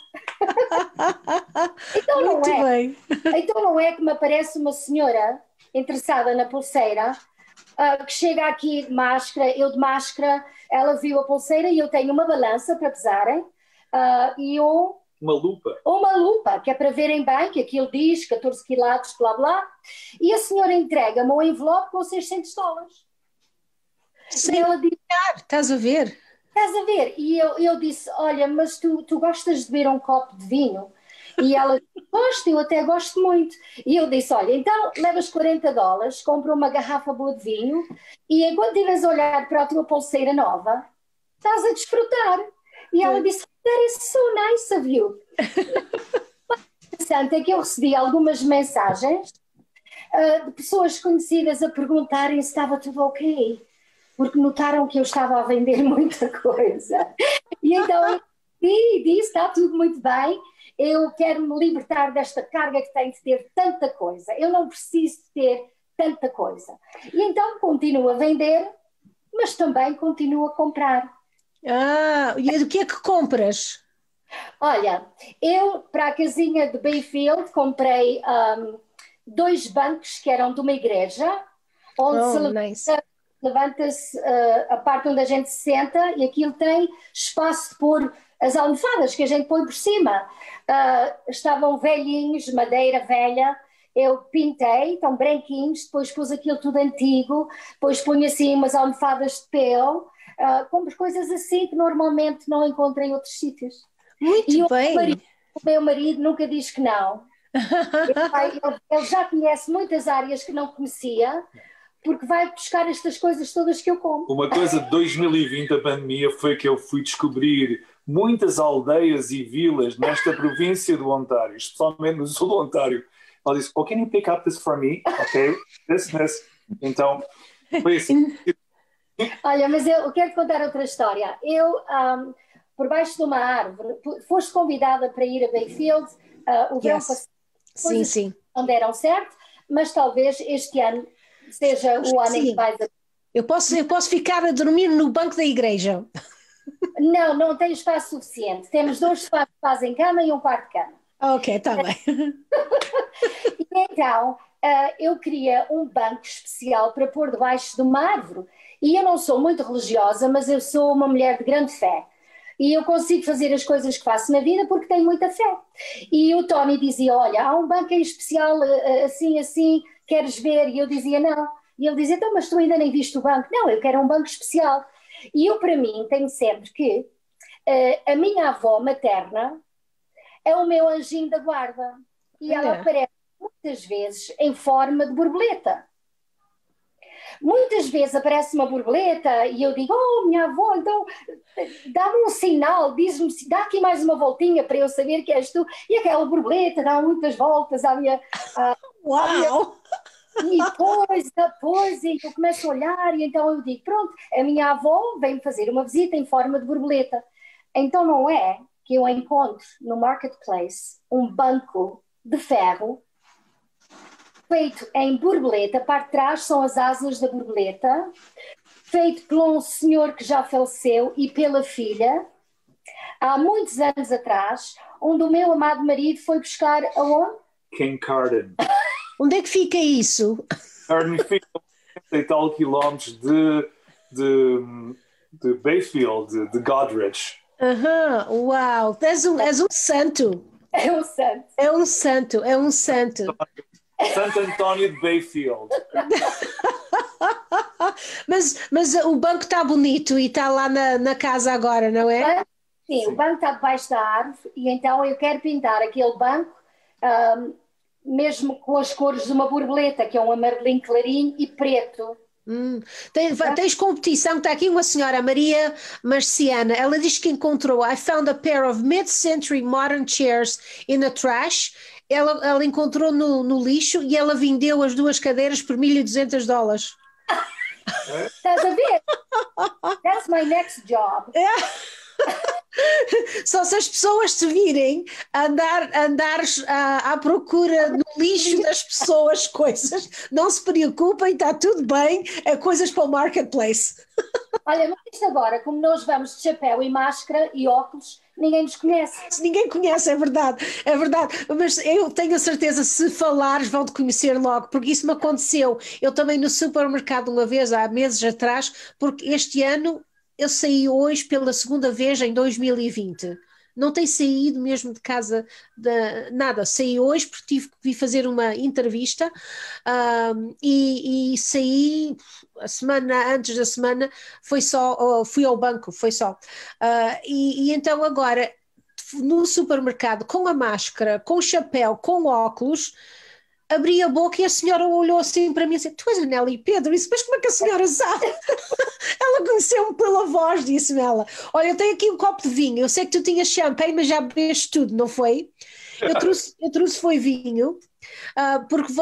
Então Muito bem. Então não é que me aparece uma senhora interessada na pulseira, que chega aqui de máscara, eu de máscara, ela viu a pulseira e eu tenho uma balança para pesarem e uma lupa. Uma lupa, que é para verem bem, que aquilo diz 14 quilates, blá blá, e a senhora entrega-me um envelope com $600. Sem ela dizer, estás a ver? Estás a ver? E eu disse, olha, mas tu gostas de beber um copo de vinho? E ela disse, gosto, eu até gosto muito. E eu disse, olha, então levas $40, compra uma garrafa boa de vinho e enquanto estiveres a olhar para a tua pulseira nova, estás a desfrutar. E ela disse, that is so nice of you. O interessante é que eu recebi algumas mensagens de pessoas conhecidas a perguntarem se estava tudo ok, porque notaram que eu estava a vender muita coisa. E então eu disse, está tudo muito bem, eu quero me libertar desta carga que tenho de ter tanta coisa, eu não preciso de ter tanta coisa. E então continuo a vender, mas também continuo a comprar. E o que é que compras? Olha, eu para a casinha de Bayfield comprei 2 bancos que eram de uma igreja, onde levanta-se a parte onde a gente se senta e aquilo tem espaço de pôr as almofadas que a gente põe por cima. Estavam velhinhos, madeira velha, eu pintei, estão branquinhos, depois pus aquilo tudo antigo, depois punho assim umas almofadas de pelo, compro coisas assim que normalmente não encontro em outros sítios. Muito bem. O meu marido nunca diz que não. Ele já conhece muitas áreas que não conhecia, porque vai buscar estas coisas todas que eu compro. Uma coisa de 2020, a pandemia, foi que eu fui descobrir muitas aldeias e vilas nesta província do Ontário, especialmente no sul do Ontário. Ela disse, can you pick up this for me? Ok, this. Então, foi assim. Olha, mas eu quero te contar outra história. Eu, por baixo de uma árvore, foste convidada para ir a Bayfield, o verão passado, sim. Não deram certo, mas talvez este ano seja o ano em que vais a... Eu posso ficar a dormir no banco da igreja. Não tem espaço suficiente. Temos 2 sofás em cama e um quarto de cama. Ok, está bem. E então, eu queria um banco especial para pôr debaixo de uma árvore. E eu não sou muito religiosa, mas eu sou uma mulher de grande fé. E eu consigo fazer as coisas que faço na vida porque tenho muita fé. E o Tony dizia, olha, há um banco em especial assim, queres ver? E eu dizia, não, E ele dizia, então, mas tu ainda nem viste o banco? Não, eu quero um banco especial. E eu, para mim, tenho sempre que a minha avó materna é o meu anjinho da guarda. E ela aparece muitas vezes em forma de borboleta. Muitas vezes aparece uma borboleta e eu digo, oh, minha avó, então dá-me um sinal, diz-me, dá aqui mais uma voltinha para eu saber que és tu. E aquela borboleta dá muitas voltas à minha... Uau! E depois eu começo a olhar e então eu digo, pronto, a minha avó vem-me fazer uma visita em forma de borboleta. Então não é que eu encontro no marketplace um banco de ferro feito em borboleta, a parte de trás são as asas da borboleta, feito por um senhor que já faleceu e pela filha, há muitos anos atrás, onde o meu amado marido foi buscar aonde? King Carden. Onde é que fica isso? Carden fica a 70 e tal quilómetros de Bayfield, de Godrich. Uau, és um santo. É um santo. É um santo, é um santo. Santo António de Bayfield. Mas o banco está bonito e está lá na casa agora, não é? Sim, o banco está debaixo da árvore e então eu quero pintar aquele banco mesmo com as cores de uma borboleta, que é um amarelinho clarinho e preto. Tens competição, está aqui uma senhora, Maria Marciana, ela diz que encontrou I found a pair of mid-century modern chairs in a trash. Ela encontrou no lixo e ela vendeu as duas cadeiras por $1.200. Estás a ver? That's my next job. Só se as pessoas te virem andares à procura no lixo das pessoas, coisas, não se preocupem, está tudo bem, é coisas para o marketplace. Olha, mas isto agora, como nós vamos de chapéu e máscara e óculos, ninguém nos conhece. Ninguém conhece, é verdade, mas eu tenho a certeza, se falares vão-te conhecer logo, porque isso me aconteceu, eu também no supermercado uma vez, há meses atrás, porque este ano eu saí hoje pela segunda vez em 2020, não tenho saído mesmo de casa nada, saí hoje porque tive que vir fazer uma entrevista e saí a semana, antes da semana fui ao banco, foi só e então agora no supermercado com a máscara, com o chapéu, com óculos, abri a boca e a senhora olhou assim para mim e disse, tu és a Nelly Pedro? Mas como é que a senhora sabe? Ela conheceu-me pela voz, disse-me ela, olha, eu tenho aqui um copo de vinho, eu sei que tu tinhas champanhe, mas já bebeste tudo, não foi? Eu trouxe foi vinho, porque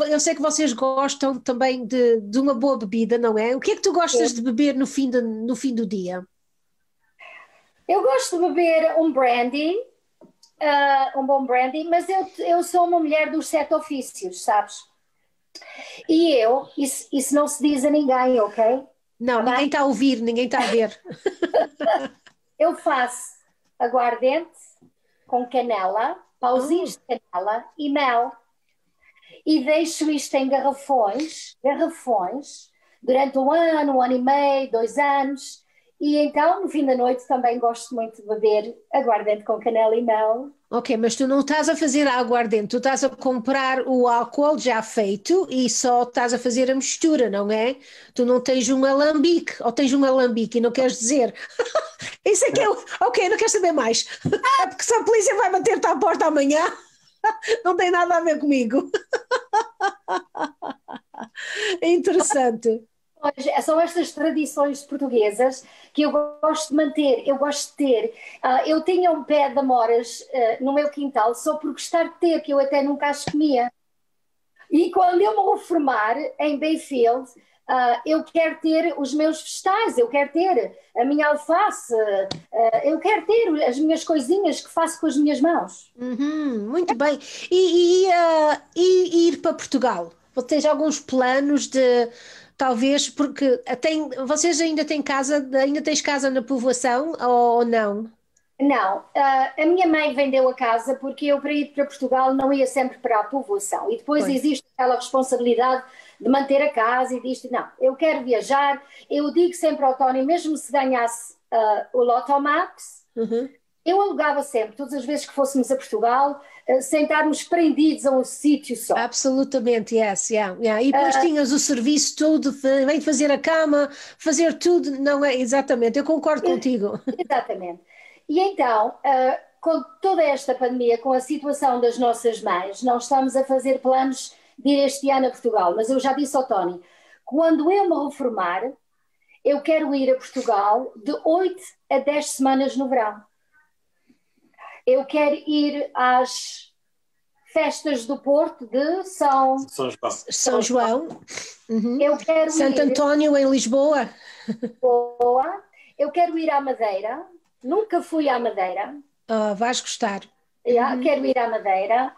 eu sei que vocês gostam também de uma boa bebida, não é? O que é que tu gostas de beber no fim do dia? Eu gosto de beber um brandy, um bom brandy, mas eu sou uma mulher dos 7 ofícios, sabes? E isso não se diz a ninguém, ok? Não, ninguém está a ouvir, ninguém está a ver. Eu faço aguardente com canela, pauzinhos de canela e mel. E deixo isto em garrafões, durante um ano e meio, 2 anos. E então, no fim da noite, também gosto muito de beber aguardente com canela e mel. Ok, mas tu não estás a fazer a aguardente, tu estás a comprar o álcool já feito e só estás a fazer a mistura, não é? Tu não tens um alambique, ou tens um alambique e não queres dizer. Isso é que eu... Ok, não quero saber mais. Porque se a polícia vai bater-te à porta amanhã, não tem nada a ver comigo. É interessante. São estas tradições portuguesas que eu gosto de manter, eu gosto de ter. Eu tinha um pé de amoras no meu quintal só por gostar de ter, que eu até nunca as comia. E quando eu me reformar em Bayfield, eu quero ter os meus vegetais, eu quero ter a minha alface, eu quero ter as minhas coisinhas que faço com as minhas mãos. Muito bem. E ir para Portugal? Tens alguns planos de... Talvez porque vocês ainda têm casa, ainda tens casa na povoação ou não? Não, a minha mãe vendeu a casa porque eu para ir para Portugal não ia sempre para a povoação e depois existe aquela responsabilidade de manter a casa e disto. Não, eu quero viajar, eu digo sempre ao Tony, mesmo se ganhasse o Lotto Max, eu alugava sempre, todas as vezes que fôssemos a Portugal, sem estarmos prendidos a um sítio só. Absolutamente, yes, yeah. E depois tinhas o serviço todo, vem fazer a cama, fazer tudo, não é? Exatamente, eu concordo contigo. Exatamente. E então, com toda esta pandemia, com a situação das nossas mães, não estamos a fazer planos de ir este ano a Portugal, mas eu já disse ao Tony, quando eu me reformar, eu quero ir a Portugal de 8 a 10 semanas no verão. Eu quero ir às festas do Porto de São João. Uhum. Eu quero Santo António em Lisboa. Eu quero ir à Madeira. Nunca fui à Madeira. Vais gostar. Quero ir à Madeira.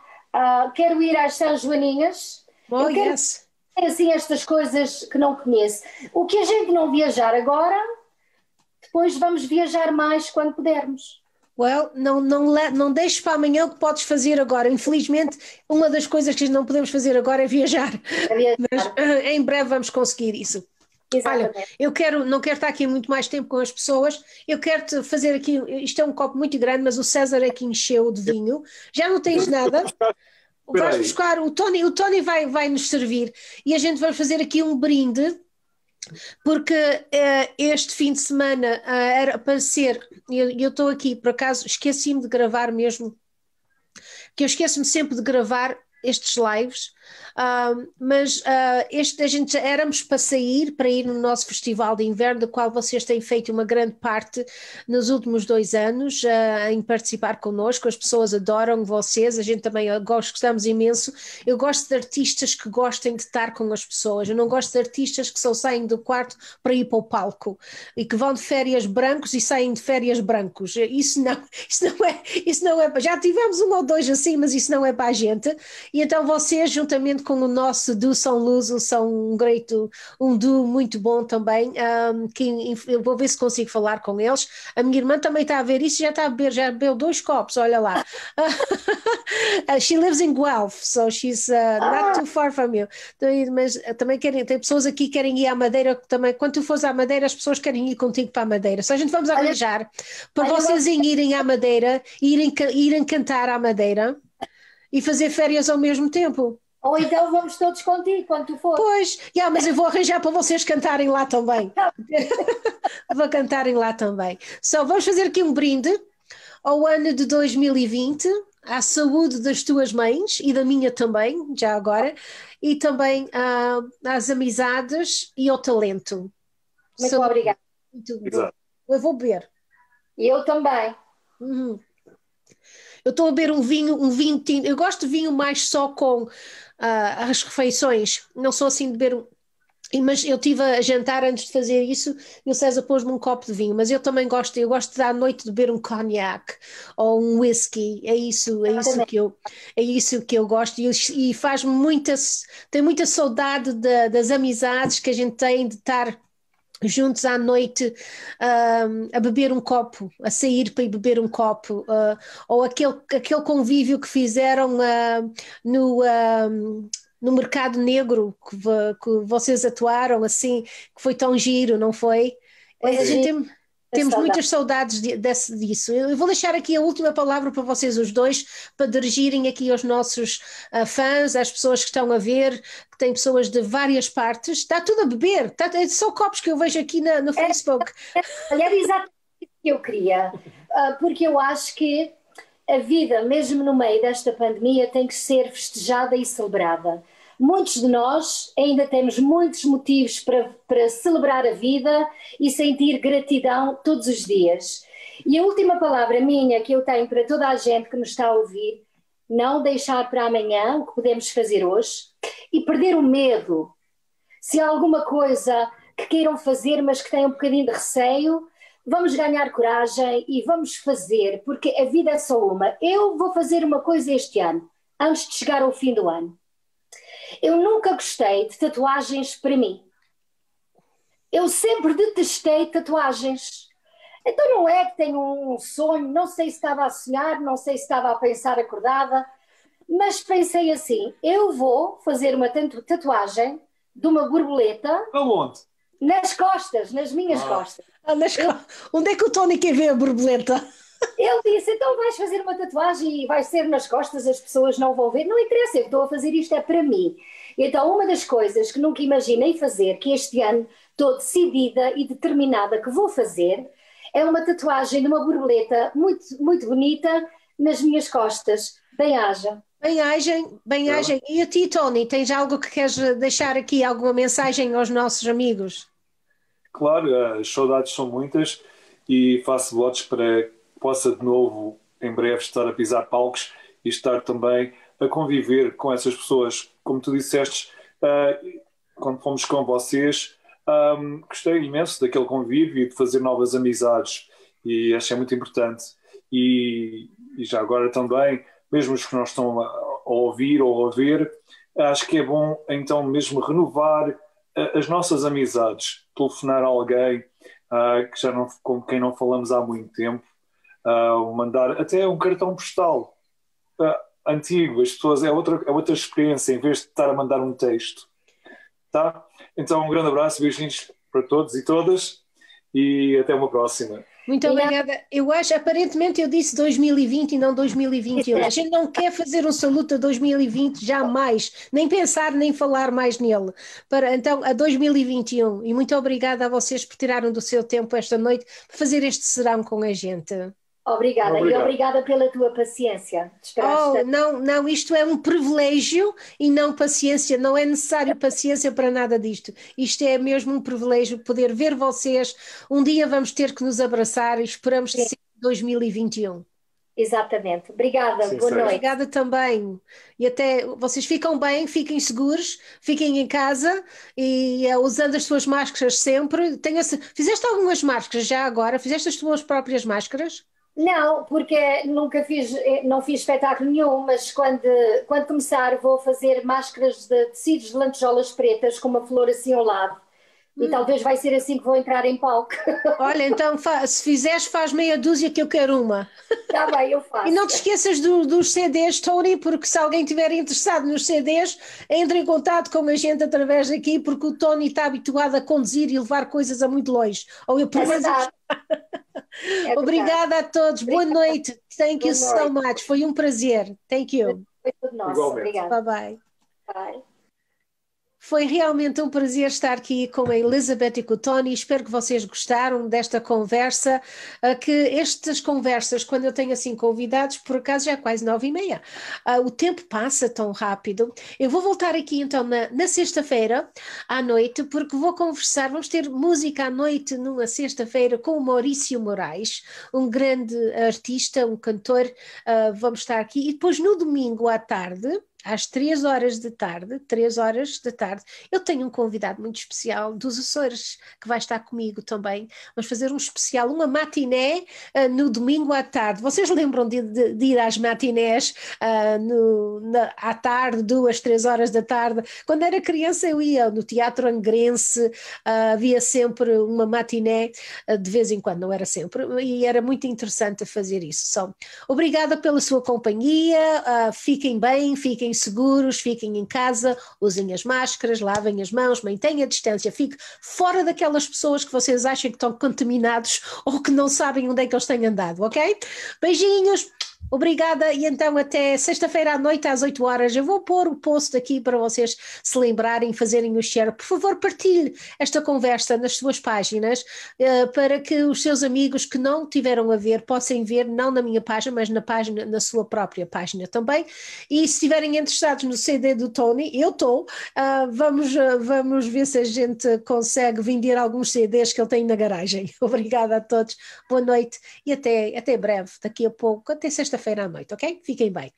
Quero ir às São Joaninhas. Oh, yes. Assim, estas coisas que não conheço. O que a gente não viajar agora, depois vamos viajar mais quando pudermos. Well, não deixes para amanhã o que podes fazer agora. Infelizmente, uma das coisas que não podemos fazer agora é viajar. Mas em breve vamos conseguir isso. Exatamente. Olha, não quero estar aqui muito mais tempo com as pessoas. Eu quero-te fazer aqui, isto é um copo muito grande, mas o César é que encheu de vinho. Já não tens nada. Vais buscar, o Tony vai nos servir e a gente vai fazer aqui um brinde. Porque este fim de semana era para ser, eu estou aqui, por acaso esqueci-me de gravar mesmo, que eu esqueço-me sempre de gravar estes lives, mas a gente éramos para sair, para ir no nosso festival de inverno, do qual vocês têm feito uma grande parte nos últimos 2 anos em participar connosco. As pessoas adoram vocês, a gente também gostamos imenso. Eu gosto de artistas que gostem de estar com as pessoas, eu não gosto de artistas que só saem do quarto para ir para o palco e que vão de férias brancos e saem de férias brancos. Isso não é, já tivemos 1 ou 2 assim, mas isso não é para a gente. E então vocês, juntamente com o nosso duo São Luso, são um duo muito bom também, que eu vou ver se consigo falar com eles. A minha irmã também está a ver isso, já está a beber, já bebeu 2 copos, olha lá. She lives in Guelph, so she's not too far from you. Mas também tem pessoas aqui que querem ir à Madeira, também, quando tu fores à Madeira, as pessoas querem ir contigo para a Madeira. Só a gente vamos arranjar para vocês irem à Madeira, irem cantar à Madeira e fazer férias ao mesmo tempo. Ou então vamos todos contigo quando tu for. Pois, mas eu vou arranjar para vocês cantarem lá também. Vou cantarem lá também. Vamos fazer aqui um brinde ao ano de 2020, à saúde das tuas mães e da minha também, já agora, e também às amizades e ao talento. Muito obrigada. Muito bom. Eu vou beber. E eu também. Uhum. Eu estou a beber um vinho tinto. Eu gosto de vinho mais só com as refeições. Não sou assim de beber. Mas eu estive a jantar antes de fazer isso e o César pôs-me um copo de vinho. Mas eu também gosto de à noite de beber um cognac ou um whisky. É isso que eu gosto. E faz-me tenho muita saudade das amizades que a gente tem de estar juntos à noite a beber um copo, a sair para ir beber um copo, ou aquele convívio que fizeram no Mercado Negro que vocês atuaram assim, que foi tão giro, não foi? A gente temos muitas saudades disso. Eu vou deixar aqui a última palavra para vocês os dois, para dirigirem aqui aos nossos fãs, às pessoas que estão a ver, que tem pessoas de várias partes. Está tudo a beber, são copos que eu vejo aqui no Facebook. Era exatamente isso que eu queria, porque eu acho que a vida, mesmo no meio desta pandemia, tem que ser festejada e celebrada. Muitos de nós ainda temos muitos motivos para celebrar a vida e sentir gratidão todos os dias. E a última palavra minha que eu tenho para toda a gente que me está a ouvir, não deixar para amanhã o que podemos fazer hoje e perder o medo. Se há alguma coisa que queiram fazer, mas que têm um bocadinho de receio, vamos ganhar coragem e vamos fazer, porque a vida é só uma. Eu vou fazer uma coisa este ano, antes de chegar ao fim do ano. Eu nunca gostei de tatuagens para mim. Eu sempre detestei tatuagens. Então não é que tenho um sonho, não sei se estava a sonhar, não sei se estava a pensar acordada, mas pensei assim, eu vou fazer uma tatuagem de uma borboleta. Aonde? Nas costas, nas minhas costas. Onde é que o Tony quer ver a borboleta? Ele disse, então vais fazer uma tatuagem e vai ser nas costas, as pessoas não vão ver. Não interessa, eu estou a fazer isto é para mim. Então uma das coisas que nunca imaginei fazer, que este ano estou decidida e determinada que vou fazer, é uma tatuagem de uma borboleta muito, muito bonita nas minhas costas. Bem-haja. Bem-ajem, bem-ajem. E a ti, Tony, tens algo que queres deixar aqui, alguma mensagem aos nossos amigos? Claro, as saudades são muitas e faço votos para que possa de novo, em breve, estar a pisar palcos e estar também a conviver com essas pessoas. Como tu disseste, quando fomos com vocês, gostei imenso daquele convívio e de fazer novas amizades e acho que é muito importante. E já agora também, mesmo os que não estão a ouvir ou a ver, acho que é bom então mesmo renovar as nossas amizades, telefonar a alguém que já não, com quem não falamos há muito tempo, mandar até um cartão postal antigo, as pessoas, é outra experiência em vez de estar a mandar um texto, tá? Então um grande abraço, beijinhos para todos e todas e até uma próxima. Muito obrigada. Eu acho, aparentemente eu disse 2020 e não 2021. A gente não quer fazer um saluto a 2020 jamais, nem pensar, nem falar mais nele. Então, a 2021. E muito obrigada a vocês por tiraram do seu tempo esta noite para fazer este serão com a gente. Obrigada, e obrigada pela tua paciência. Não, isto é um privilégio e não paciência, não é necessário paciência para nada disto. Isto é mesmo um privilégio poder ver vocês. Um dia vamos ter que nos abraçar e esperamos que seja 2021. Exatamente. Obrigada, boa noite. Obrigada também. E até vocês ficam bem, fiquem seguros, fiquem em casa e usando as suas máscaras sempre. Fizeste algumas máscaras já agora? Fizeste as tuas próprias máscaras? Não, porque não fiz espetáculo nenhum, mas quando começar vou fazer máscaras de tecidos de lantejoulas pretas com uma flor assim ao lado. E talvez vai ser assim que vou entrar em palco. Olha, então se fizeres faz meia dúzia que eu quero uma. Está bem, eu faço. E não te esqueças dos CDs, Tony, porque se alguém estiver interessado nos CDs, entre em contato com a gente através daqui, porque o Tony está habituado a conduzir e levar coisas a muito longe. Ou eu pelo menos... Obrigada a todos. Boa noite. Thank you so much. Foi um prazer. Thank you. Foi tudo nosso. Obrigada. Bye. Bye. Foi realmente um prazer estar aqui com a Elizabeth e com o Tony. Espero que vocês gostaram desta conversa, que estas conversas, quando eu tenho assim convidados, por acaso já é quase 9h30, o tempo passa tão rápido. Eu vou voltar aqui então na sexta-feira à noite, porque vou conversar, vamos ter música à noite numa sexta-feira com o Maurício Moraes, um grande artista, um cantor, vamos estar aqui, e depois no domingo à tarde, às 3 horas da tarde, eu tenho um convidado muito especial dos Açores, que vai estar comigo também. Vamos fazer um especial, uma matiné no domingo à tarde. Vocês lembram de ir às matinés à tarde, 2, 3 horas da tarde? Quando era criança eu ia no Teatro Angrense, havia sempre uma matiné, de vez em quando, não era sempre, e era muito interessante fazer isso. Obrigada pela sua companhia, fiquem bem, fiquem seguros, fiquem em casa, usem as máscaras, lavem as mãos, mantenham a distância, fiquem fora daquelas pessoas que vocês acham que estão contaminados ou que não sabem onde é que eles têm andado, ok? Beijinhos, obrigada e então até sexta-feira à noite às 8 horas. Eu vou pôr o post aqui para vocês se lembrarem, fazerem o share. Por favor, partilhe esta conversa nas suas páginas para que os seus amigos que não tiveram a ver possam ver, não na minha página, mas na sua própria página também. E se estiverem interessados no CD do Tony, eu estou, vamos ver se a gente consegue vender alguns CDs que ele tem na garagem. Obrigada a todos, boa noite e até breve, daqui a pouco, até sexta-feira à noite, ok? Fiquem bem.